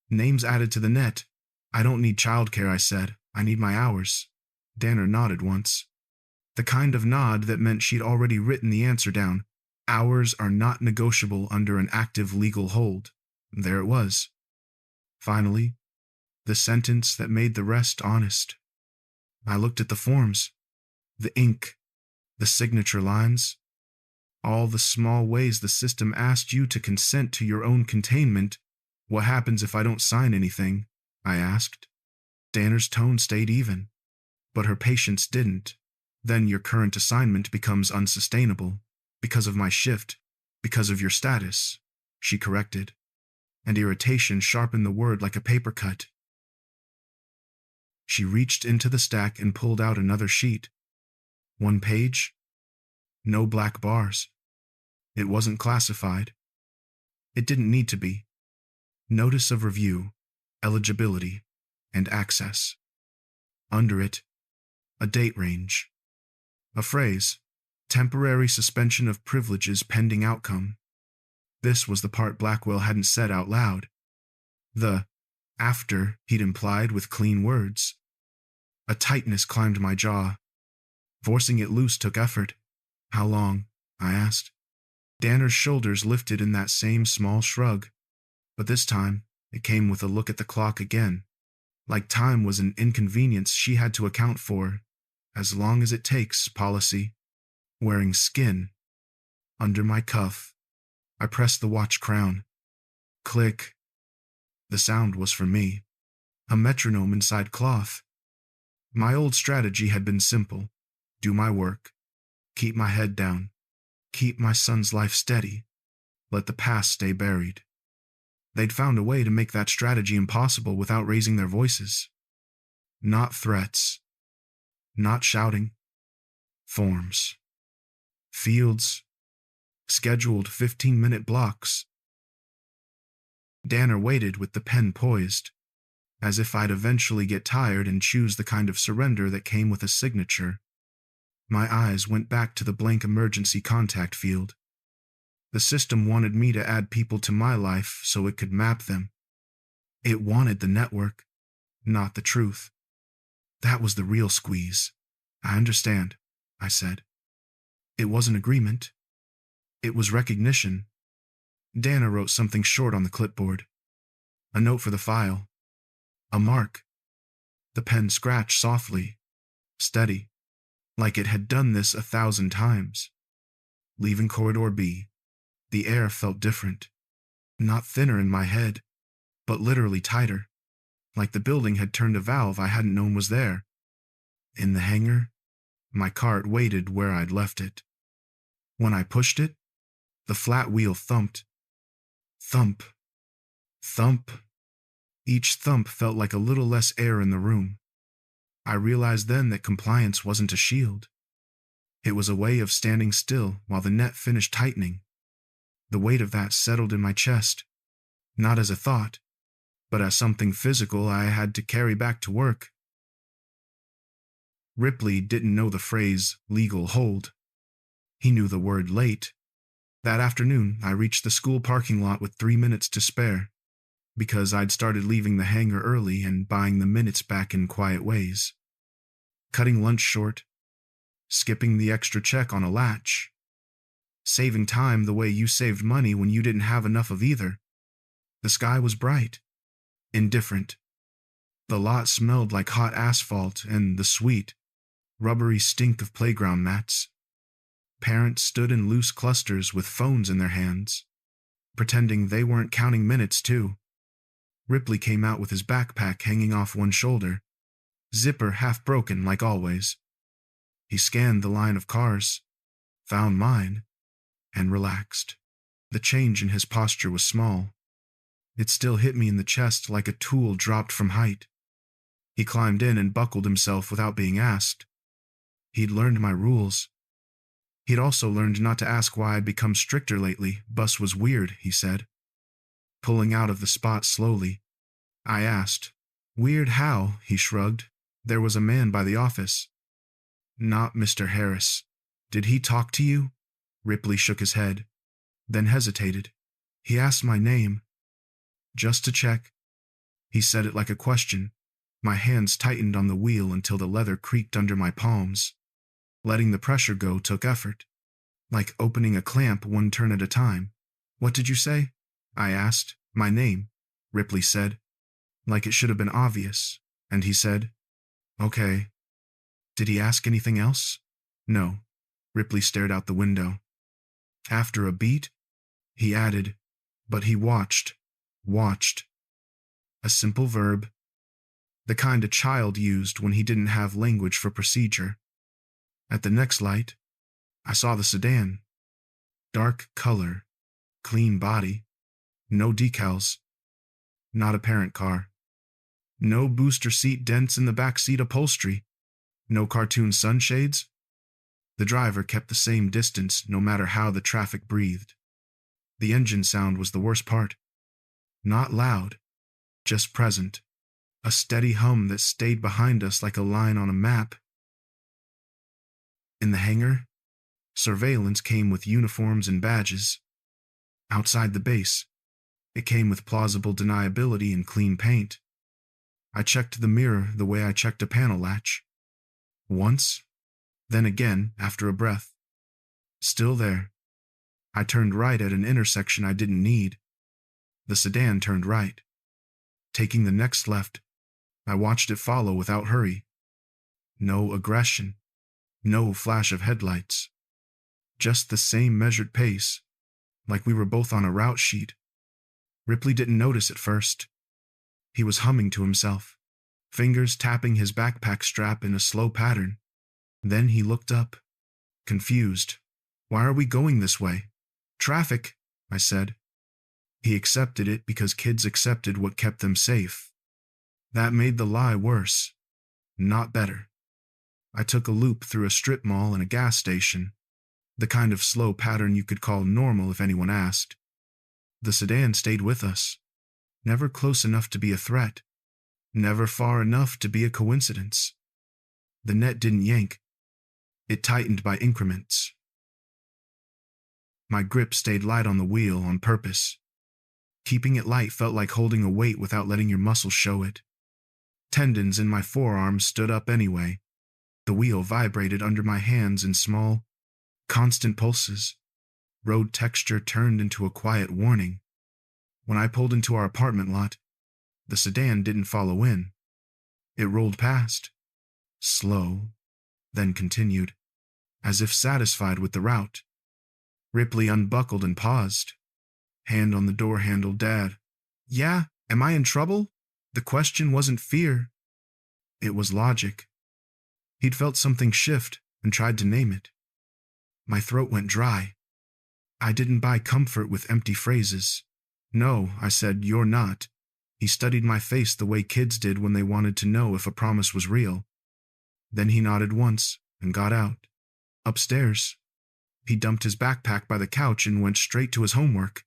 Names added to the net. "I don't need childcare," I said. "I need my hours." Danner nodded once. The kind of nod that meant she'd already written the answer down. Hours are not negotiable under an active legal hold. There it was. Finally, the sentence that made the rest honest. I looked at the forms. The ink. The signature lines. All the small ways the system asked you to consent to your own containment. "What happens if I don't sign anything?" I asked. Danner's tone stayed even, but her patience didn't. "Then your current assignment becomes unsustainable. Because of my shift. Because of your status," she corrected, and irritation sharpened the word like a paper cut. She reached into the stack and pulled out another sheet. One page. No black bars. It wasn't classified. It didn't need to be. Notice of review, eligibility, and access. Under it, a date range. A phrase, "temporary suspension of privileges pending outcome." This was the part Blackwell hadn't said out loud. The "after" he'd implied with clean words. A tightness climbed my jaw. Forcing it loose took effort. "How long?" I asked. Danner's shoulders lifted in that same small shrug, but this time it came with a look at the clock again, like time was an inconvenience she had to account for. "As long as it takes" policy. Wearing skin. Under my cuff. I pressed the watch crown. Click. The sound was for me. A metronome inside cloth. My old strategy had been simple. Do my work. Keep my head down. Keep my son's life steady. Let the past stay buried. They'd found a way to make that strategy impossible without raising their voices. Not threats. Not shouting. Forms. Fields. Scheduled 15-minute blocks. Danner waited with the pen poised, as if I'd eventually get tired and choose the kind of surrender that came with a signature. My eyes went back to the blank emergency contact field. The system wanted me to add people to my life so it could map them. It wanted the network, not the truth. That was the real squeeze. "I understand," I said. It wasn't agreement. It was recognition. Danner wrote something short on the clipboard. A note for the file. A mark. The pen scratched softly, steady, like it had done this 1,000 times. Leaving Corridor B. The air felt different. Not thinner in my head, but literally tighter, like the building had turned a valve I hadn't known was there. In the hangar, my cart waited where I'd left it. When I pushed it, the flat wheel thumped. Thump. Thump. Each thump felt like a little less air in the room. I realized then that compliance wasn't a shield. It was a way of standing still while the net finished tightening. The weight of that settled in my chest, not as a thought, but as something physical I had to carry back to work. Ripley didn't know the phrase legal hold. He knew the word late. That afternoon, I reached the school parking lot with 3 minutes to spare, because I'd started leaving the hangar early and buying the minutes back in quiet ways. Cutting lunch short, skipping the extra check on a latch, saving time the way you saved money when you didn't have enough of either. The sky was bright, indifferent. The lot smelled like hot asphalt and the sweet, rubbery stink of playground mats. Parents stood in loose clusters with phones in their hands, pretending they weren't counting minutes too. Ripley came out with his backpack hanging off one shoulder, zipper half broken like always. He scanned the line of cars, found mine, and relaxed. The change in his posture was small. It still hit me in the chest like a tool dropped from height. He climbed in and buckled himself without being asked. He'd learned my rules. He'd also learned not to ask why I'd become stricter lately. Bus was weird, he said. Pulling out of the spot slowly, I asked, "Weird how?" He shrugged. "There was a man by the office." "Not Mr. Harris. Did he talk to you?" Ripley shook his head, then hesitated. "He asked my name." "Just to check." He said it like a question. My hands tightened on the wheel until the leather creaked under my palms. Letting the pressure go took effort, like opening a clamp one turn at a time. "What did you say?" I asked. "My name," Ripley said, like it should have been obvious, and he said, "Okay." "Did he ask anything else?" "No." Ripley stared out the window. After a beat, he added, "But he watched. A simple verb, the kind a child used when he didn't have language for procedure. At the next light, I saw the sedan. Dark color, clean body, no decals. Not a parent car. No booster seat dents in the back seat upholstery. No cartoon sunshades. The driver kept the same distance no matter how the traffic breathed. The engine sound was the worst part. Not loud, just present. A steady hum that stayed behind us like a line on a map. In the hangar, surveillance came with uniforms and badges. Outside the base, it came with plausible deniability and clean paint. I checked the mirror the way I checked a panel latch. Once, then again after a breath. Still there. I turned right at an intersection I didn't need. The sedan turned right. Taking the next left, I watched it follow without hurry. No aggression. No flash of headlights. Just the same measured pace, like we were both on a route sheet. Ripley didn't notice at first. He was humming to himself, fingers tapping his backpack strap in a slow pattern. Then he looked up, confused. "Why are we going this way?" "Traffic," I said. He accepted it because kids accepted what kept them safe. That made the lie worse, not better. I took a loop through a strip mall and a gas station, the kind of slow pattern you could call normal if anyone asked. The sedan stayed with us, never close enough to be a threat, never far enough to be a coincidence. The net didn't yank. It tightened by increments. My grip stayed light on the wheel on purpose. Keeping it light felt like holding a weight without letting your muscles show it. Tendons in my forearms stood up anyway. The wheel vibrated under my hands in small, constant pulses. Road texture turned into a quiet warning. When I pulled into our apartment lot, the sedan didn't follow in. It rolled past, slow, then continued, as if satisfied with the route. Ripley unbuckled and paused, hand on the door handle. "Dad." "Yeah, am I in trouble?" The question wasn't fear. It was logic. He'd felt something shift and tried to name it. My throat went dry. I didn't buy comfort with empty phrases. "No," I said, "you're not." He studied my face the way kids did when they wanted to know if a promise was real. Then he nodded once and got out. Upstairs. He dumped his backpack by the couch and went straight to his homework.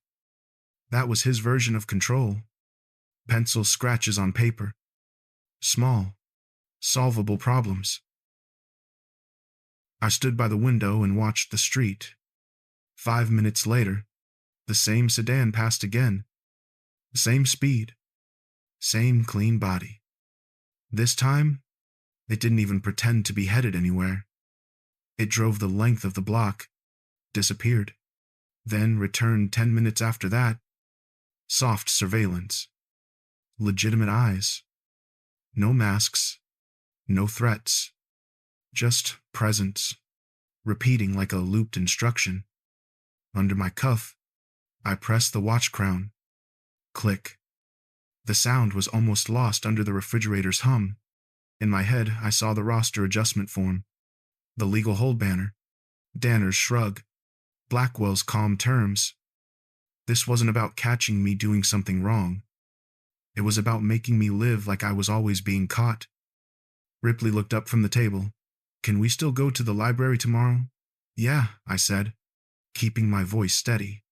That was his version of control. Pencil scratches on paper. Small, solvable problems. I stood by the window and watched the street. 5 minutes later, the same sedan passed again. Same speed. Same clean body. This time, it didn't even pretend to be headed anywhere. It drove the length of the block, disappeared, then returned 10 minutes after that. Soft surveillance. Legitimate eyes. No masks. No threats. Just presence, repeating like a looped instruction. Under my cuff, I pressed the watch crown. Click. The sound was almost lost under the refrigerator's hum. In my head, I saw the roster adjustment form, the legal hold banner, Danner's shrug, Blackwell's calm terms. This wasn't about catching me doing something wrong. It was about making me live like I was always being caught. Ripley looked up from the table. "Can we still go to the library tomorrow?" "Yeah," I said, keeping my voice steady.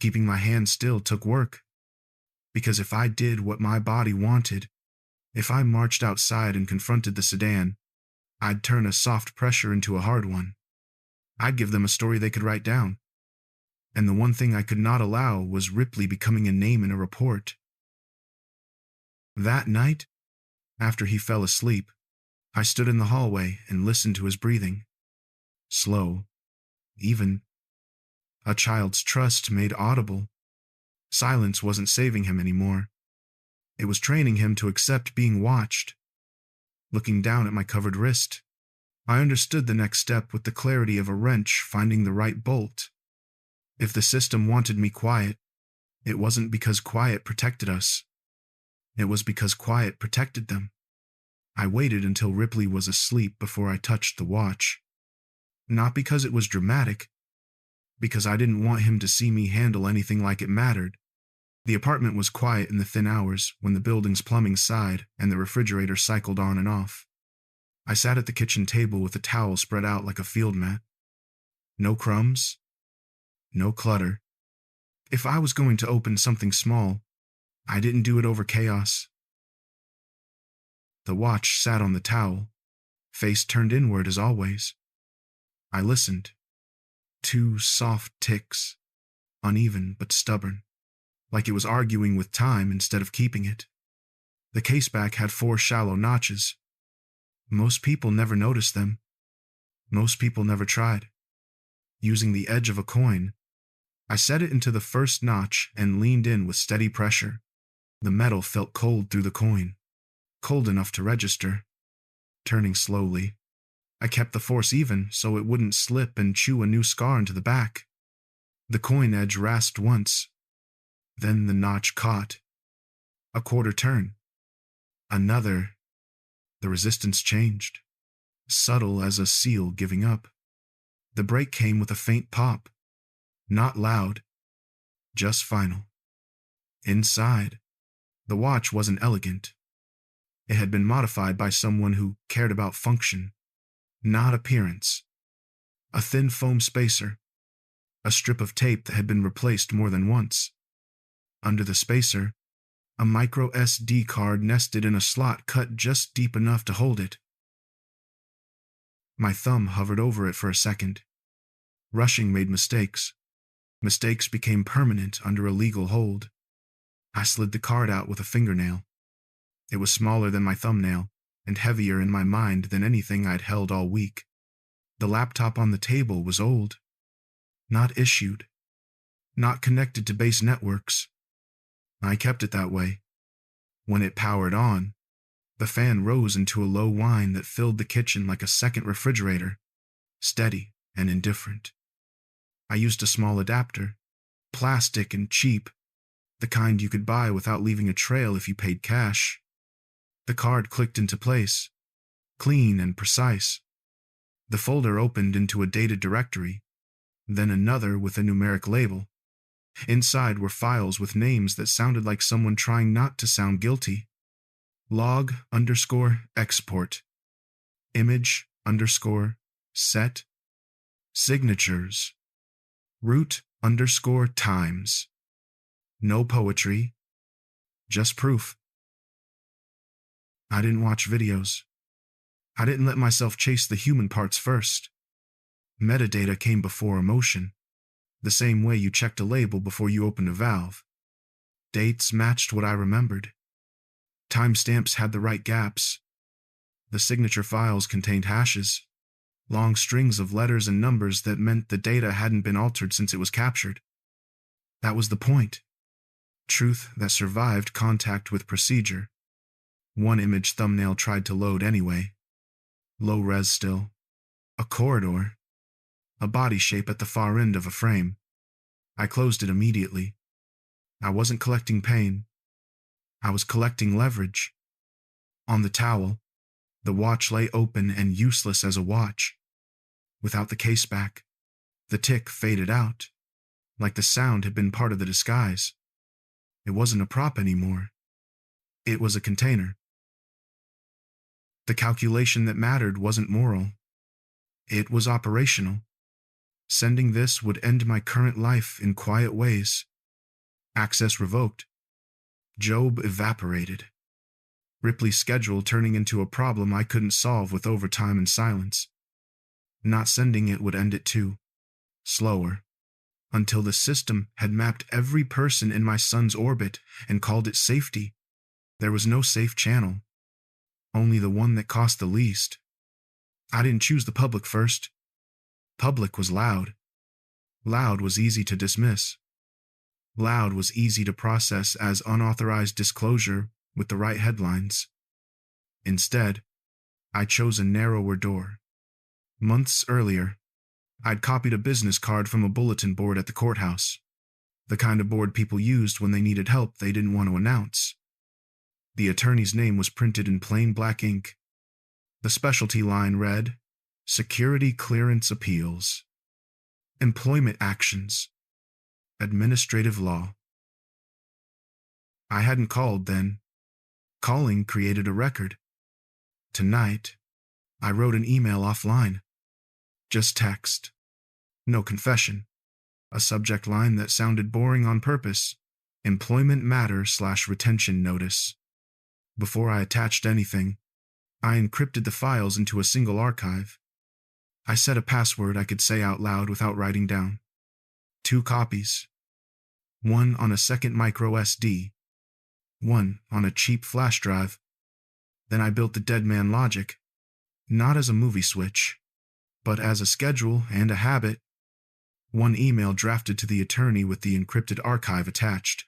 Keeping my hands still took work. Because if I did what my body wanted, if I marched outside and confronted the sedan, I'd turn a soft pressure into a hard one. I'd give them a story they could write down. And the one thing I could not allow was Ripley becoming a name in a report. That night, after he fell asleep, I stood in the hallway and listened to his breathing. Slow, even. A child's trust made audible. Silence wasn't saving him anymore. It was training him to accept being watched. Looking down at my covered wrist, I understood the next step with the clarity of a wrench finding the right bolt. If the system wanted me quiet, it wasn't because quiet protected us. It was because quiet protected them. I waited until Ripley was asleep before I touched the watch. Not because it was dramatic, because I didn't want him to see me handle anything like it mattered. The apartment was quiet in the thin hours when the building's plumbing sighed and the refrigerator cycled on and off. I sat at the kitchen table with a towel spread out like a field mat. No crumbs. No clutter. If I was going to open something small, I didn't do it over chaos. The watch sat on the towel, face turned inward as always. I listened. 2 soft ticks, uneven but stubborn, like it was arguing with time instead of keeping it. The caseback had 4 shallow notches. Most people never noticed them. Most people never tried. Using the edge of a coin, I set it into the first notch and leaned in with steady pressure. The metal felt cold through the coin, cold enough to register. Turning slowly, I kept the force even so it wouldn't slip and chew a new scar into the back. The coin edge rasped once. Then the notch caught. A quarter turn. Another. The resistance changed, subtle as a seal giving up. The break came with a faint pop. Not loud, just final. Inside, the watch wasn't elegant. It had been modified by someone who cared about function, not appearance. A thin foam spacer, a strip of tape that had been replaced more than once. Under the spacer, a micro SD card nested in a slot cut just deep enough to hold it. My thumb hovered over it for a second. Rushing made mistakes. Mistakes became permanent under a legal hold. I slid the card out with a fingernail. It was smaller than my thumbnail, and heavier in my mind than anything I'd held all week. The laptop on the table was old. Not issued. Not connected to base networks. I kept it that way. When it powered on, the fan rose into a low whine that filled the kitchen like a second refrigerator, steady and indifferent. I used a small adapter, plastic and cheap, the kind you could buy without leaving a trail if you paid cash. The card clicked into place, clean and precise. The folder opened into a dated directory, then another with a numeric label. Inside were files with names that sounded like someone trying not to sound guilty. Log_export. image underscore set signatures root underscore times. No poetry, just proof. I didn't watch videos. I didn't let myself chase the human parts first. Metadata came before emotion, the same way you checked a label before you opened a valve. Dates matched what I remembered. Timestamps had the right gaps. The signature files contained hashes, long strings of letters and numbers that meant the data hadn't been altered since it was captured. That was the point. Truth that survived contact with procedure. One image thumbnail tried to load anyway. Low res still. A corridor. A body shape at the far end of a frame. I closed it immediately. I wasn't collecting pain. I was collecting leverage. On the towel, the watch lay open and useless as a watch. Without the case back, the tick faded out, like the sound had been part of the disguise. It wasn't a prop anymore. It was a container. The calculation that mattered wasn't moral. It was operational. Sending this would end my current life in quiet ways. Access revoked. Job evaporated. Ripley's schedule turning into a problem I couldn't solve with overtime and silence. Not sending it would end it too. Slower. Until the system had mapped every person in my son's orbit and called it safety. There was no safe channel. Only the one that cost the least. I didn't choose the public first. Public was loud. Loud was easy to dismiss. Loud was easy to process as unauthorized disclosure with the right headlines. Instead, I chose a narrower door. Months earlier, I'd copied a business card from a bulletin board at the courthouse, the kind of board people used when they needed help they didn't want to announce. The attorney's name was printed in plain black ink. The specialty line read, Security Clearance Appeals, Employment Actions, Administrative Law. I hadn't called then. Calling created a record. Tonight, I wrote an email offline. Just text. No confession. A subject line that sounded boring on purpose. Employment matter/retention notice. Before I attached anything, I encrypted the files into a single archive. I set a password I could say out loud without writing down. 2 copies. One on a second micro SD. One on a cheap flash drive. Then I built the dead man logic, not as a movie switch, but as a schedule and a habit. One email drafted to the attorney with the encrypted archive attached,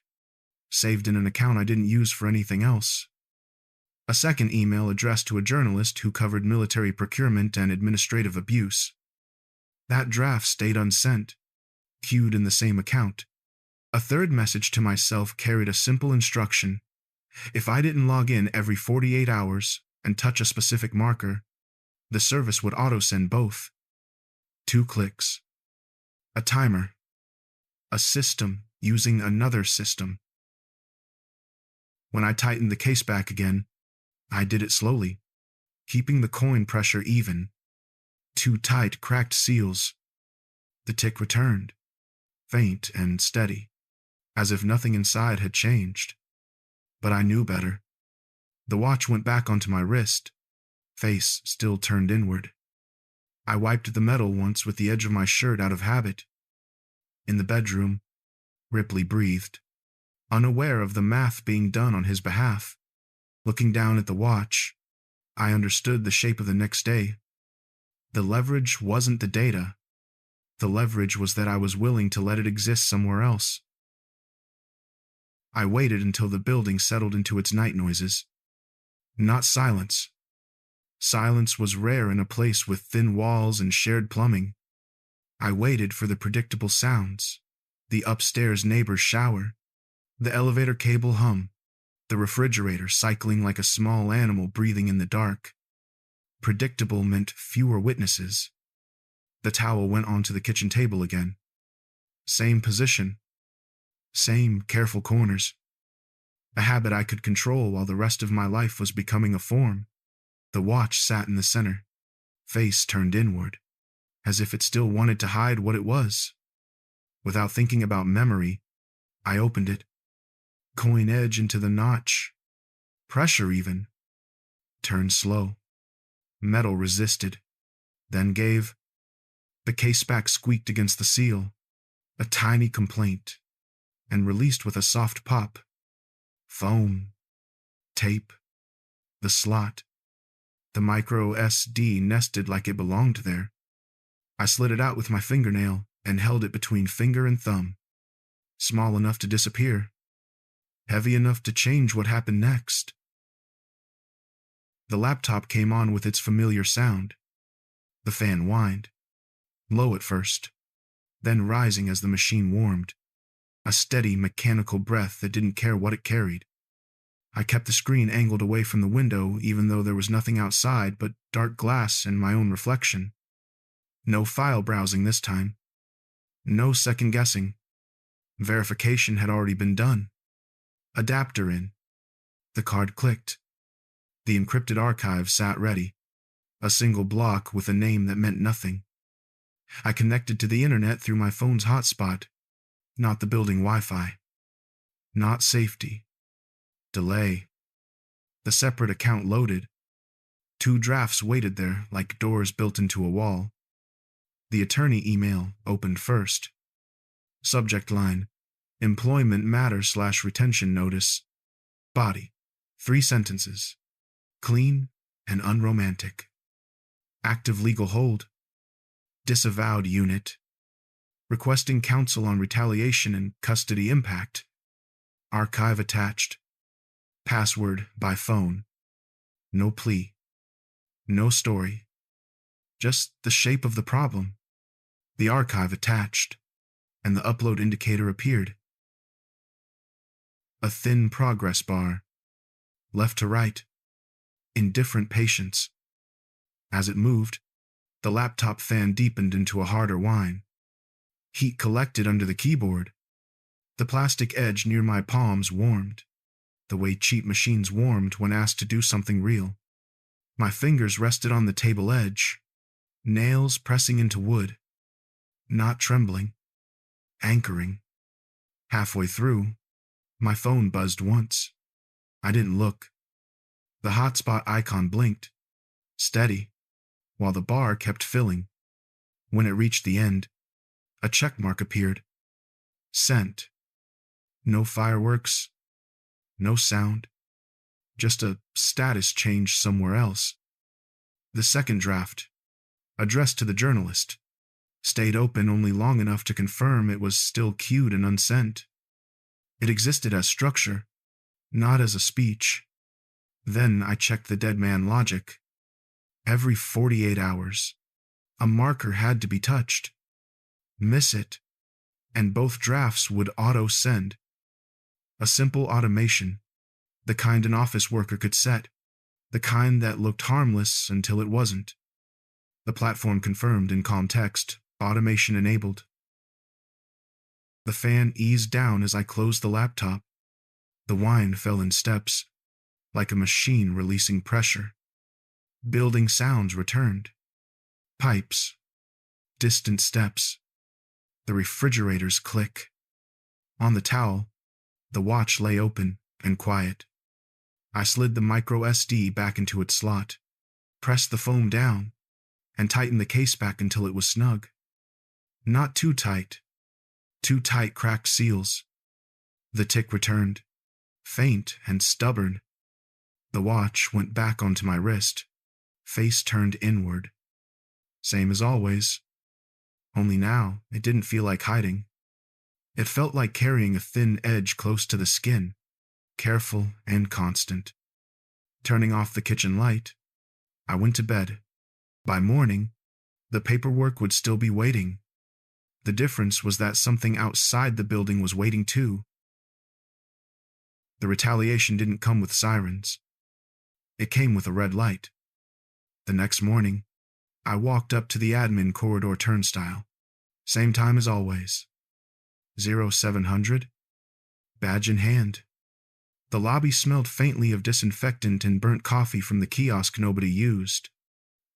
saved in an account I didn't use for anything else. A second email addressed to a journalist who covered military procurement and administrative abuse. That draft stayed unsent, queued in the same account. A third message to myself carried a simple instruction. If I didn't log in every 48 hours and touch a specific marker, the service would auto-send both. 2 clicks. A timer. A system using another system. When I tightened the case back again, I did it slowly, keeping the coin pressure even. 2 tight, cracked seals. The tick returned, faint and steady, as if nothing inside had changed. But I knew better. The watch went back onto my wrist, face still turned inward. I wiped the metal once with the edge of my shirt out of habit. In the bedroom, Ripley breathed, unaware of the math being done on his behalf. Looking down at the watch, I understood the shape of the next day. The leverage wasn't the data. The leverage was that I was willing to let it exist somewhere else. I waited until the building settled into its night noises. Not silence. Silence was rare in a place with thin walls and shared plumbing. I waited for the predictable sounds. The upstairs neighbor's shower. The elevator cable hum. The refrigerator cycling like a small animal breathing in the dark. Predictable meant fewer witnesses. The towel went onto the kitchen table again. Same position. Same careful corners. A habit I could control while the rest of my life was becoming a form. The watch sat in the center, face turned inward, as if it still wanted to hide what it was. Without thinking about memory, I opened it. Coin edge into the notch. Pressure even. Turned slow. Metal resisted, then gave. The case back squeaked against the seal, a tiny complaint, and released with a soft pop. Foam. Tape. The slot. The micro SD nested like it belonged there. I slid it out with my fingernail and held it between finger and thumb. Small enough to disappear. Heavy enough to change what happened next. The laptop came on with its familiar sound. The fan whined. Low at first, then rising as the machine warmed. A steady, mechanical breath that didn't care what it carried. I kept the screen angled away from the window even though there was nothing outside but dark glass and my own reflection. No file browsing this time. No second guessing. Verification had already been done. Adapter in. The card clicked. The encrypted archive sat ready. A single block with a name that meant nothing. I connected to the internet through my phone's hotspot, not the building Wi-Fi. Not safety. Delay. The separate account loaded. 2 drafts waited there like doors built into a wall. The attorney email opened first. Subject line: Employment matter/retention notice. Body: 3 sentences. Clean and unromantic. Active legal hold. Disavowed unit. Requesting counsel on retaliation and custody impact. Archive attached. Password by phone. No plea. No story. Just the shape of the problem. The archive attached, and the upload indicator appeared. A thin progress bar. Left to right. In different patience. As it moved, the laptop fan deepened into a harder whine. Heat collected under the keyboard. The plastic edge near my palms warmed, the way cheap machines warmed when asked to do something real. My fingers rested on the table edge, nails pressing into wood. Not trembling. Anchoring. Halfway through, my phone buzzed once. I didn't look. The hotspot icon blinked, steady, while the bar kept filling. When it reached the end, a check mark appeared. Sent. No fireworks. No sound. Just a status change somewhere else. The second draft, addressed to the journalist, stayed open only long enough to confirm it was still queued and unsent. It existed as structure, not as a speech. Then I checked the dead man logic. Every 48 hours, a marker had to be touched. Miss it, and both drafts would auto-send. A simple automation, the kind an office worker could set, the kind that looked harmless until it wasn't. The platform confirmed in calm text, automation enabled. The fan eased down as I closed the laptop. The whine fell in steps, like a machine releasing pressure. Building sounds returned. Pipes. Distant steps. The refrigerator's click. On the towel, the watch lay open and quiet. I slid the micro SD back into its slot, pressed the foam down, and tightened the case back until it was snug. Not too tight. Too tight cracked seals. The tick returned, faint and stubborn. The watch went back onto my wrist, face turned inward. Same as always. Only now, it didn't feel like hiding. It felt like carrying a thin edge close to the skin, careful and constant. Turning off the kitchen light, I went to bed. By morning, the paperwork would still be waiting. The difference was that something outside the building was waiting too. The retaliation didn't come with sirens. It came with a red light. The next morning, I walked up to the admin corridor turnstile. Same time as always. 0700. Badge in hand. The lobby smelled faintly of disinfectant and burnt coffee from the kiosk nobody used.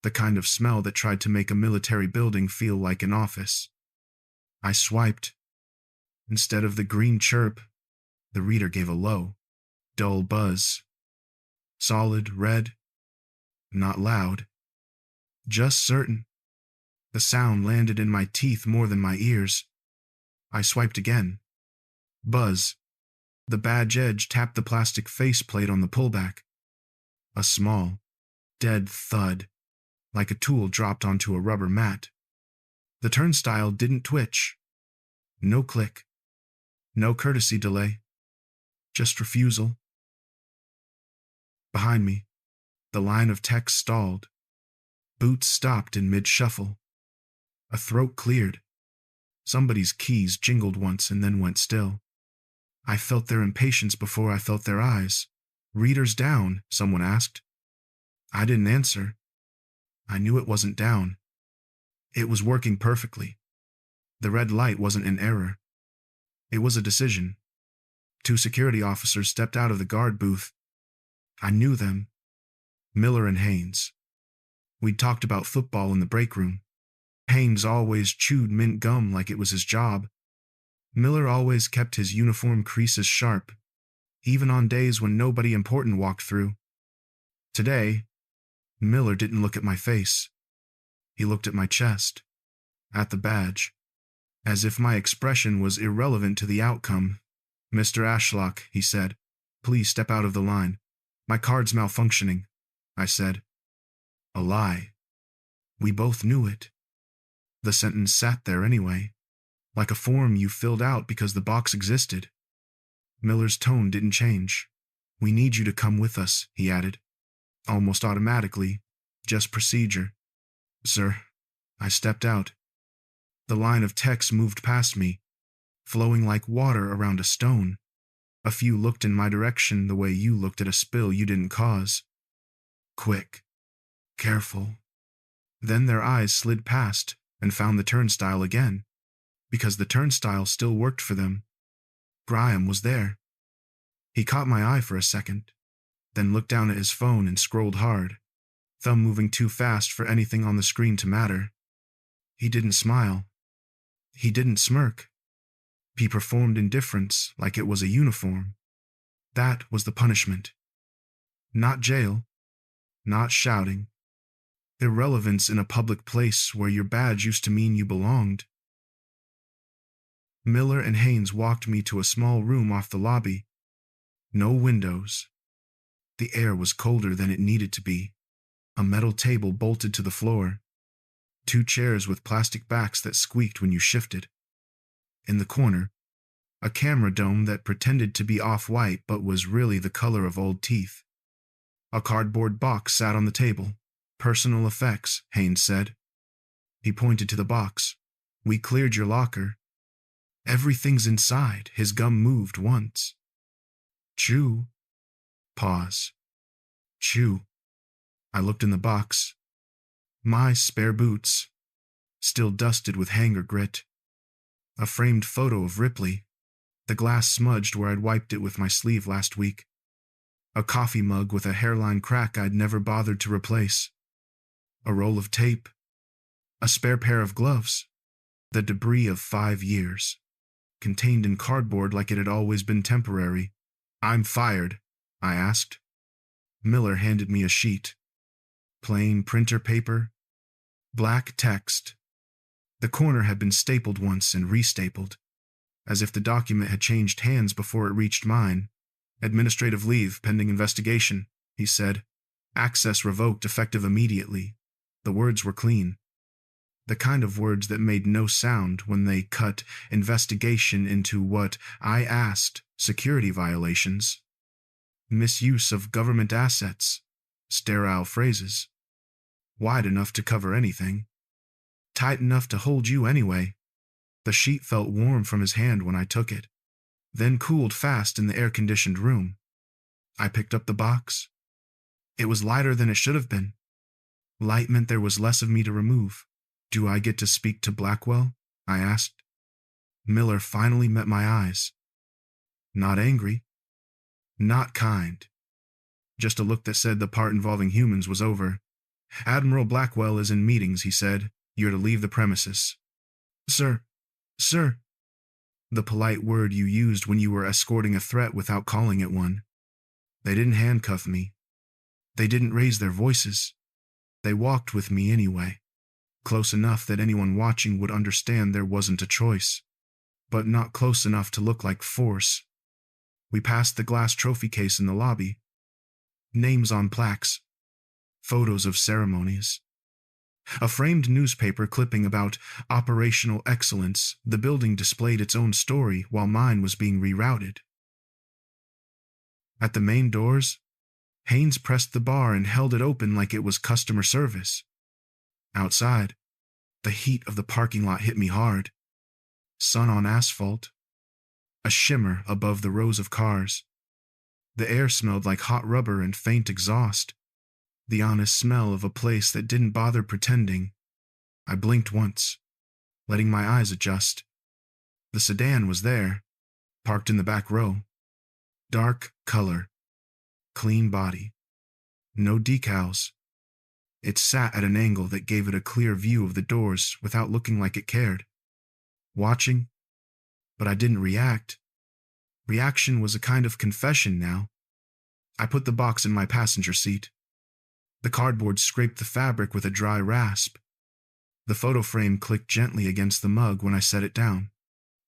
the kind of smell that tried to make a military building feel like an office. I swiped. Instead of the green chirp, the reader gave a low, dull buzz. Solid, red, not loud, just certain. The sound landed in my teeth more than my ears. I swiped again. Buzz. The badge edge tapped the plastic faceplate on the pullback. A small, dead thud, like a tool dropped onto a rubber mat. The turnstile didn't twitch. No click. No courtesy delay. Just refusal. Behind me, the line of text stalled. Boots stopped in mid-shuffle. A throat cleared. Somebody's keys jingled once and then went still. I felt their impatience before I felt their eyes. "Reader's down," someone asked. I didn't answer. I knew it wasn't down. It was working perfectly. The red light wasn't an error. It was a decision. 2 security officers stepped out of the guard booth. I knew them. Miller and Haynes. We'd talked about football in the break room. Haynes always chewed mint gum like it was his job. Miller always kept his uniform creases sharp, even on days when nobody important walked through. Today, Miller didn't look at my face. He looked at my chest, at the badge, as if my expression was irrelevant to the outcome. "Mr. Ashlock," he said, "please step out of the line. My card's malfunctioning," I said. A lie. We both knew it. The sentence sat there anyway, like a form you filled out because the box existed. Miller's tone didn't change. "We need you to come with us," he added, almost automatically, just procedure. "Sir." I stepped out. The line of text moved past me, flowing like water around a stone. A few looked in my direction the way you looked at a spill you didn't cause. Quick. Careful. Then their eyes slid past and found the turnstile again, because the turnstile still worked for them. Graham was there. He caught my eye for a second, then looked down at his phone and scrolled hard, thumb moving too fast for anything on the screen to matter. He didn't smile. He didn't smirk. He performed indifference like it was a uniform. That was the punishment. Not jail. Not shouting. Irrelevance in a public place where your badge used to mean you belonged. Miller and Haynes walked me to a small room off the lobby. No windows. The air was colder than it needed to be. A metal table bolted to the floor. 2 chairs with plastic backs that squeaked when you shifted. In the corner, a camera dome that pretended to be off-white but was really the color of old teeth. A cardboard box sat on the table. "Personal effects," Haynes said. He pointed to the box. "We cleared your locker." "Everything's inside." His gum moved once. "Chew." Pause. "Chew." I looked in the box. My spare boots, still dusted with Hangar grit. A framed photo of Ripley, the glass smudged where I'd wiped it with my sleeve last week. A coffee mug with a hairline crack I'd never bothered to replace. A roll of tape. A spare pair of gloves. The debris of 5 years, contained in cardboard like it had always been temporary. "I'm fired," I asked. Miller handed me a sheet. Plain printer paper. Black text. The corner had been stapled once and restapled, as if the document had changed hands before it reached mine. "Administrative leave pending investigation," he said. "Access revoked effective immediately." The words were clean. The kind of words that made no sound when they cut investigation into what I asked security violations. Misuse of government assets. Sterile phrases. Wide enough to cover anything. Tight enough to hold you anyway. The sheet felt warm from his hand when I took it, then cooled fast in the air-conditioned room. I picked up the box. It was lighter than it should have been. Light meant there was less of me to remove. "Do I get to speak to Blackwell?" I asked. Miller finally met my eyes. Not angry. Not kind. Just a look that said the part involving humans was over. Admiral Blackwell is in meetings, he said. You're to leave the premises. Sir, sir. The polite word you used when you were escorting a threat without calling it one. They didn't handcuff me. They didn't raise their voices. They walked with me anyway, close enough that anyone watching would understand there wasn't a choice, but not close enough to look like force. We passed the glass trophy case in the lobby. Names on plaques. Photos of ceremonies. A framed newspaper clipping about operational excellence. The building displayed its own story while mine was being rerouted. At the main doors, Haynes pressed the bar and held it open like it was customer service. Outside, the heat of the parking lot hit me hard. Sun on asphalt. A shimmer above the rows of cars. The air smelled like hot rubber and faint exhaust. The honest smell of a place that didn't bother pretending. I blinked once, letting my eyes adjust. The sedan was there, parked in the back row. Dark color. Clean body. No decals. It sat at an angle that gave it a clear view of the doors without looking like it cared. Watching, but I didn't react. Reaction was a kind of confession now. I put the box in my passenger seat. The cardboard scraped the fabric with a dry rasp. The photo frame clicked gently against the mug when I set it down,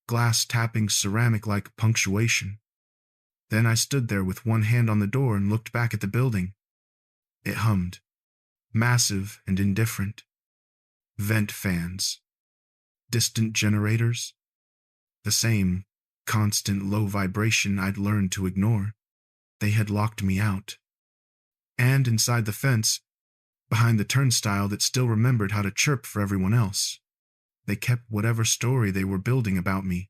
glass tapping ceramic-like punctuation. Then I stood there with one hand on the door and looked back at the building. It hummed, massive and indifferent. Vent fans. Distant generators. The same constant low vibration I'd learned to ignore. They had locked me out. And inside the fence, behind the turnstile that still remembered how to chirp for everyone else, they kept whatever story they were building about me,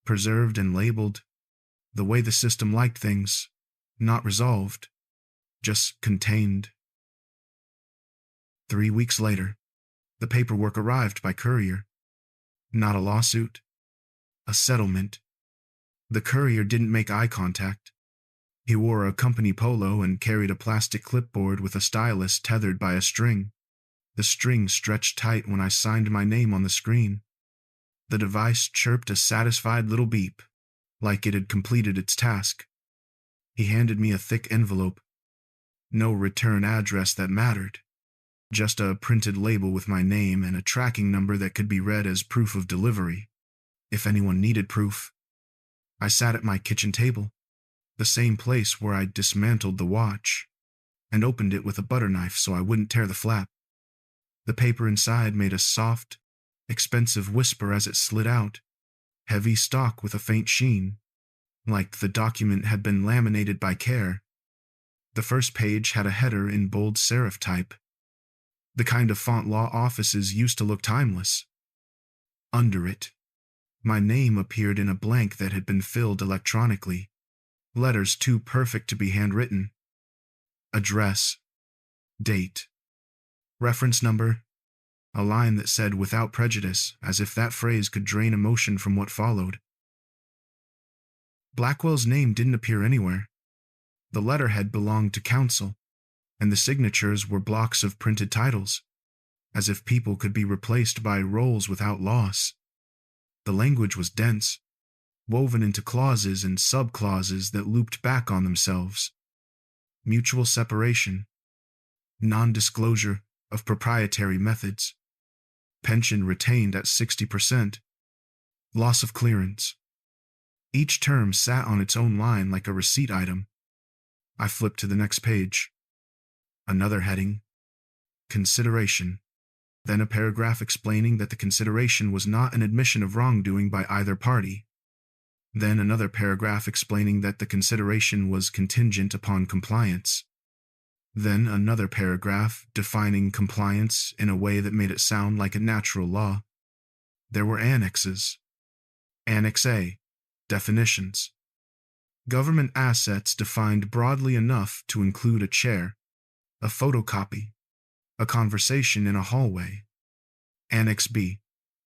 preserved and labeled, the way the system liked things, not resolved, just contained. 3 weeks later, the paperwork arrived by courier. Not a lawsuit, a settlement. The courier didn't make eye contact. He wore a company polo and carried a plastic clipboard with a stylus tethered by a string. The string stretched tight when I signed my name on the screen. The device chirped a satisfied little beep, like it had completed its task. He handed me a thick envelope. No return address that mattered. Just a printed label with my name and a tracking number that could be read as proof of delivery, if anyone needed proof. I sat at my kitchen table, the same place where I'd dismantled the watch, and opened it with a butter knife so I wouldn't tear the flap. The paper inside made a soft, expensive whisper as it slid out, heavy stock with a faint sheen, like the document had been laminated by care. The first page had a header in bold serif type, the kind of font law offices used to look timeless. Under it, my name appeared in a blank that had been filled electronically, letters too perfect to be handwritten. Address, date, reference number, a line that said without prejudice, as if that phrase could drain emotion from what followed. Blackwell's name didn't appear anywhere. The letterhead belonged to counsel, and the signatures were blocks of printed titles, as if people could be replaced by roles without loss. The language was dense, woven into clauses and sub-clauses that looped back on themselves. Mutual separation, non-disclosure of proprietary methods, pension retained at 60%, loss of clearance. Each term sat on its own line like a receipt item. I flipped to the next page. Another heading, consideration. Then a paragraph explaining that the consideration was not an admission of wrongdoing by either party. Then another paragraph explaining that the consideration was contingent upon compliance. Then another paragraph defining compliance in a way that made it sound like a natural law. There were annexes. Annex A, definitions. Government assets defined broadly enough to include a chair, a photocopy, a conversation in a hallway. Annex B,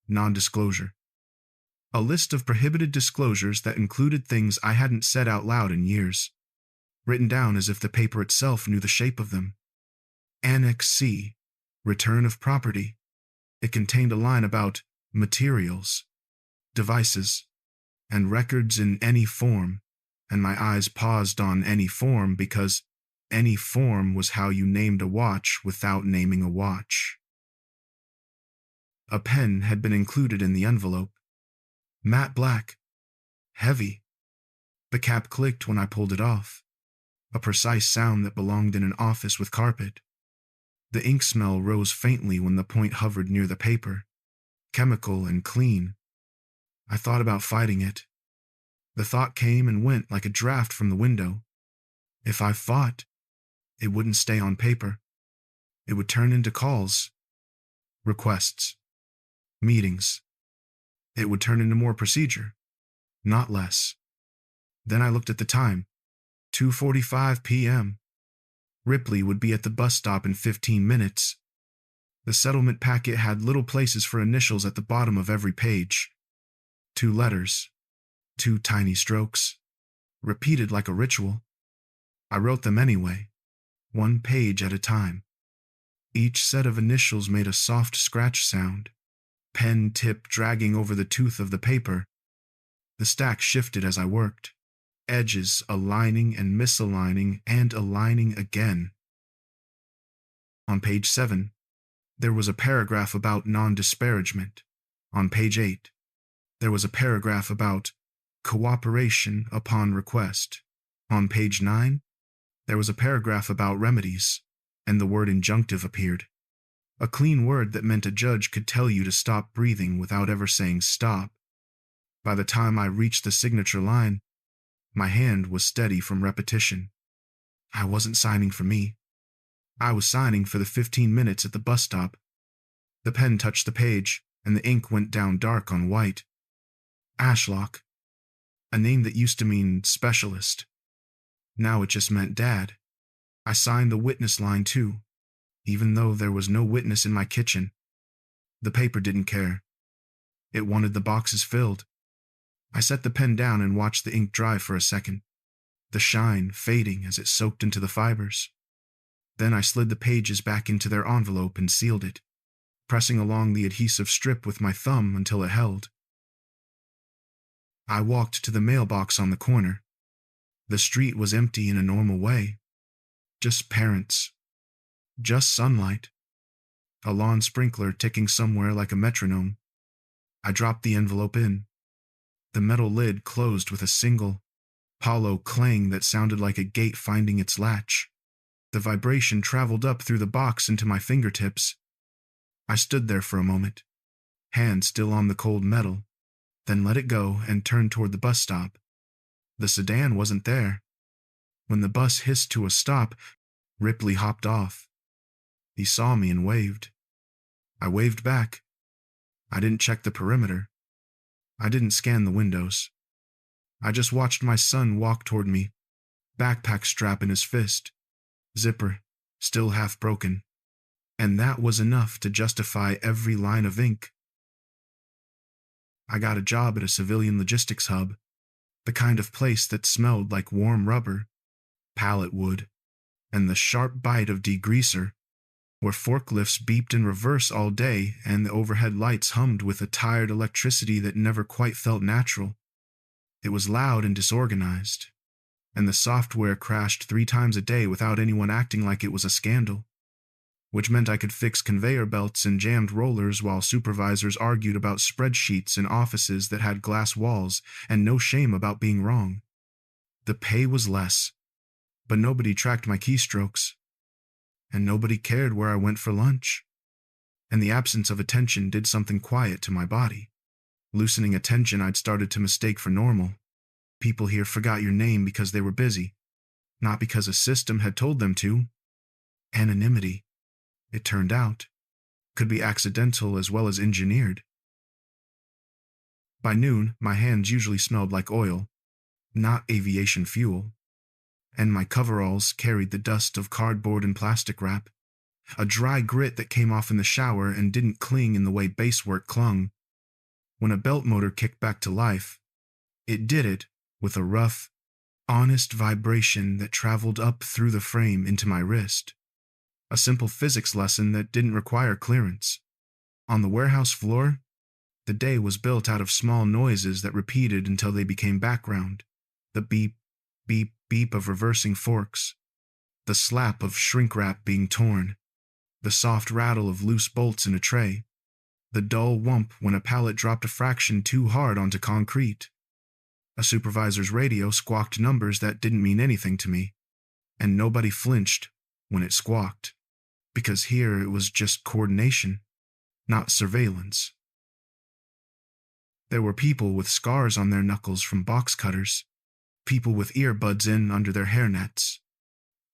non-disclosure. A list of prohibited disclosures that included things I hadn't said out loud in years, written down as if the paper itself knew the shape of them. Annex C, Return of property. It contained a line about materials, devices, and records in any form, and my eyes paused on any form because any form was how you named a watch without naming a watch. A pen had been included in the envelope. Matte black. Heavy. The cap clicked when I pulled it off. A precise sound that belonged in an office with carpet. The ink smell rose faintly when the point hovered near the paper. Chemical and clean. I thought about fighting it. The thought came and went like a draft from the window. If I fought, it wouldn't stay on paper. It would turn into calls, requests, meetings. It would turn into more procedure, not less. Then I looked at the time. 2:45 p.m. Ripley would be at the bus stop in 15 minutes. The settlement packet had little places for initials at the bottom of every page. 2 letters, 2 tiny strokes, repeated like a ritual. I wrote them anyway, 1 page at a time. Each set of initials made a soft scratch sound, pen tip dragging over the tooth of the paper. The stack shifted as I worked, edges aligning and misaligning and aligning again. On page 7, there was a paragraph about non-disparagement. On page 8, there was a paragraph about cooperation upon request. On page 9, there was a paragraph about remedies, and the word injunctive appeared. A clean word that meant a judge could tell you to stop breathing without ever saying stop. By the time I reached the signature line, my hand was steady from repetition. I wasn't signing for me. I was signing for the 15 minutes at the bus stop. The pen touched the page, and the ink went down dark on white. Ashlock. A name that used to mean specialist. Now it just meant dad. I signed the witness line too, even though there was no witness in my kitchen. The paper didn't care. It wanted the boxes filled. I set the pen down and watched the ink dry for a second, the shine fading as it soaked into the fibers. Then I slid the pages back into their envelope and sealed it, pressing along the adhesive strip with my thumb until it held. I walked to the mailbox on the corner. The street was empty in a normal way. Just parents. Just sunlight. A lawn sprinkler ticking somewhere like a metronome. I dropped the envelope in. The metal lid closed with a single, hollow clang that sounded like a gate finding its latch. The vibration traveled up through the box into my fingertips. I stood there for a moment, hand still on the cold metal, then let it go and turned toward the bus stop. The sedan wasn't there. When the bus hissed to a stop, Ripley hopped off. He saw me and waved. I waved back. I didn't check the perimeter. I didn't scan the windows. I just watched my son walk toward me, backpack strap in his fist, zipper still half broken, and that was enough to justify every line of ink. I got a job at a civilian logistics hub, the kind of place that smelled like warm rubber, pallet wood, and the sharp bite of degreaser, where forklifts beeped in reverse all day and the overhead lights hummed with a tired electricity that never quite felt natural. It was loud and disorganized, and the software crashed 3 times a day without anyone acting like it was a scandal, which meant I could fix conveyor belts and jammed rollers while supervisors argued about spreadsheets in offices that had glass walls and no shame about being wrong. The pay was less, but nobody tracked my keystrokes. And nobody cared where I went for lunch. And the absence of attention did something quiet to my body, loosening a tension I'd started to mistake for normal. People here forgot your name because they were busy, not because a system had told them to. Anonymity, it turned out, could be accidental as well as engineered. By noon, my hands usually smelled like oil, not aviation fuel, and my coveralls carried the dust of cardboard and plastic wrap, a dry grit that came off in the shower and didn't cling in the way basework clung. When a belt motor kicked back to life, it did it with a rough, honest vibration that traveled up through the frame into my wrist. a simple physics lesson that didn't require clearance. On the warehouse floor, the day was built out of small noises that repeated until they became background. The beep, beep, beep of reversing forks, the slap of shrink wrap being torn, the soft rattle of loose bolts in a tray, the dull whump when a pallet dropped a fraction too hard onto concrete. A supervisor's radio squawked numbers that didn't mean anything to me, and nobody flinched when it squawked, because here it was just coordination, not surveillance. There were people with scars on their knuckles from box cutters, people with earbuds in under their hairnets,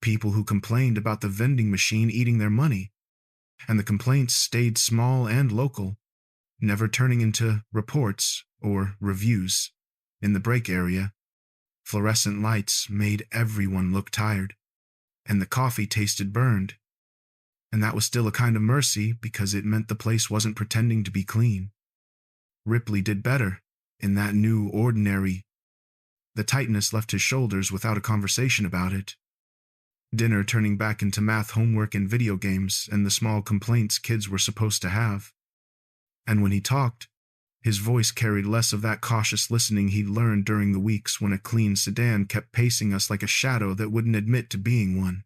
people who complained about the vending machine eating their money, and the complaints stayed small and local, never turning into reports or reviews. In the break area, fluorescent lights made everyone look tired, and the coffee tasted burned. And that was still a kind of mercy because it meant the place wasn't pretending to be clean. Ripley did better in that new ordinary. The tightness left his shoulders without a conversation about it. Dinner turning back into math homework and video games and the small complaints kids were supposed to have. And when he talked, his voice carried less of that cautious listening he'd learned during the weeks when a clean sedan kept pacing us like a shadow that wouldn't admit to being one.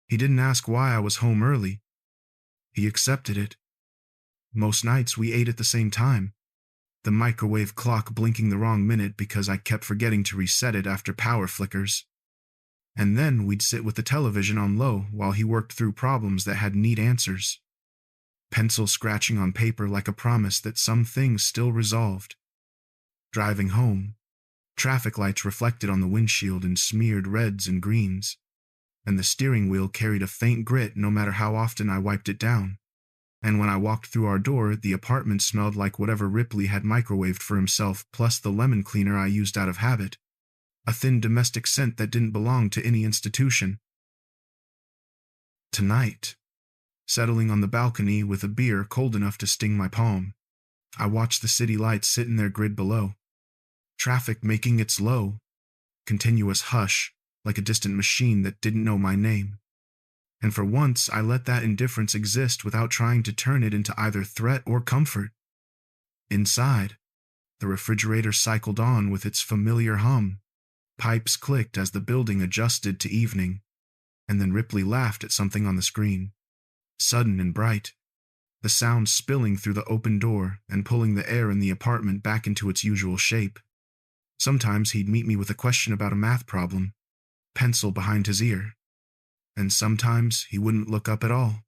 He didn't ask why I was home early. He accepted it. Most nights we ate at the same time, the microwave clock blinking the wrong minute because I kept forgetting to reset it after power flickers. And then we'd sit with the television on low while he worked through problems that had neat answers. Pencil scratching on paper like a promise that some things still resolved. Driving home, traffic lights reflected on the windshield in smeared reds and greens, and the steering wheel carried a faint grit no matter how often I wiped it down. And when I walked through our door, the apartment smelled like whatever Ripley had microwaved for himself, plus the lemon cleaner I used out of habit. A thin domestic scent that didn't belong to any institution. Tonight, settling on the balcony with a beer cold enough to sting my palm, I watched the city lights sit in their grid below. Traffic making its low, continuous hush like a distant machine that didn't know my name. And for once, I let that indifference exist without trying to turn it into either threat or comfort. Inside, the refrigerator cycled on with its familiar hum. Pipes clicked as the building adjusted to evening, and then Ripley laughed at something on the screen. Sudden and bright, the sound spilling through the open door and pulling the air in the apartment back into its usual shape. Sometimes he'd meet me with a question about a math problem, pencil behind his ear. And sometimes he wouldn't look up at all,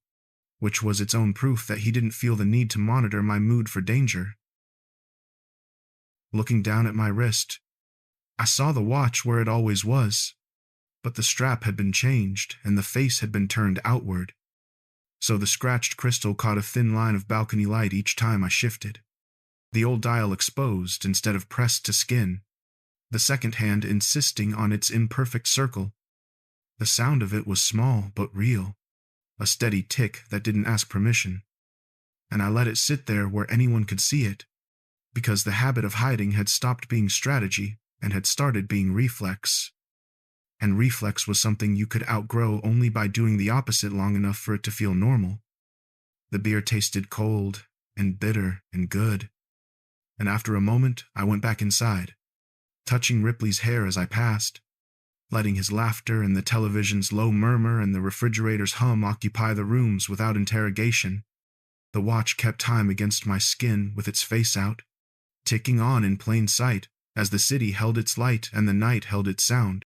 which was its own proof that he didn't feel the need to monitor my mood for danger. Looking down at my wrist, I saw the watch where it always was, but the strap had been changed and the face had been turned outward, so the scratched crystal caught a thin line of balcony light each time I shifted. The old dial exposed instead of pressed to skin, the second hand insisting on its imperfect circle. The sound of it was small but real, a steady tick that didn't ask permission, and I let it sit there where anyone could see it, because the habit of hiding had stopped being strategy and had started being reflex. And reflex was something you could outgrow only by doing the opposite long enough for it to feel normal. The beer tasted cold and bitter and good, and after a moment I went back inside, touching Ripley's hair as I passed, letting his laughter and the television's low murmur and the refrigerator's hum occupy the rooms without interrogation. The watch kept time against my skin with its face out, ticking on in plain sight as the city held its light and the night held its sound.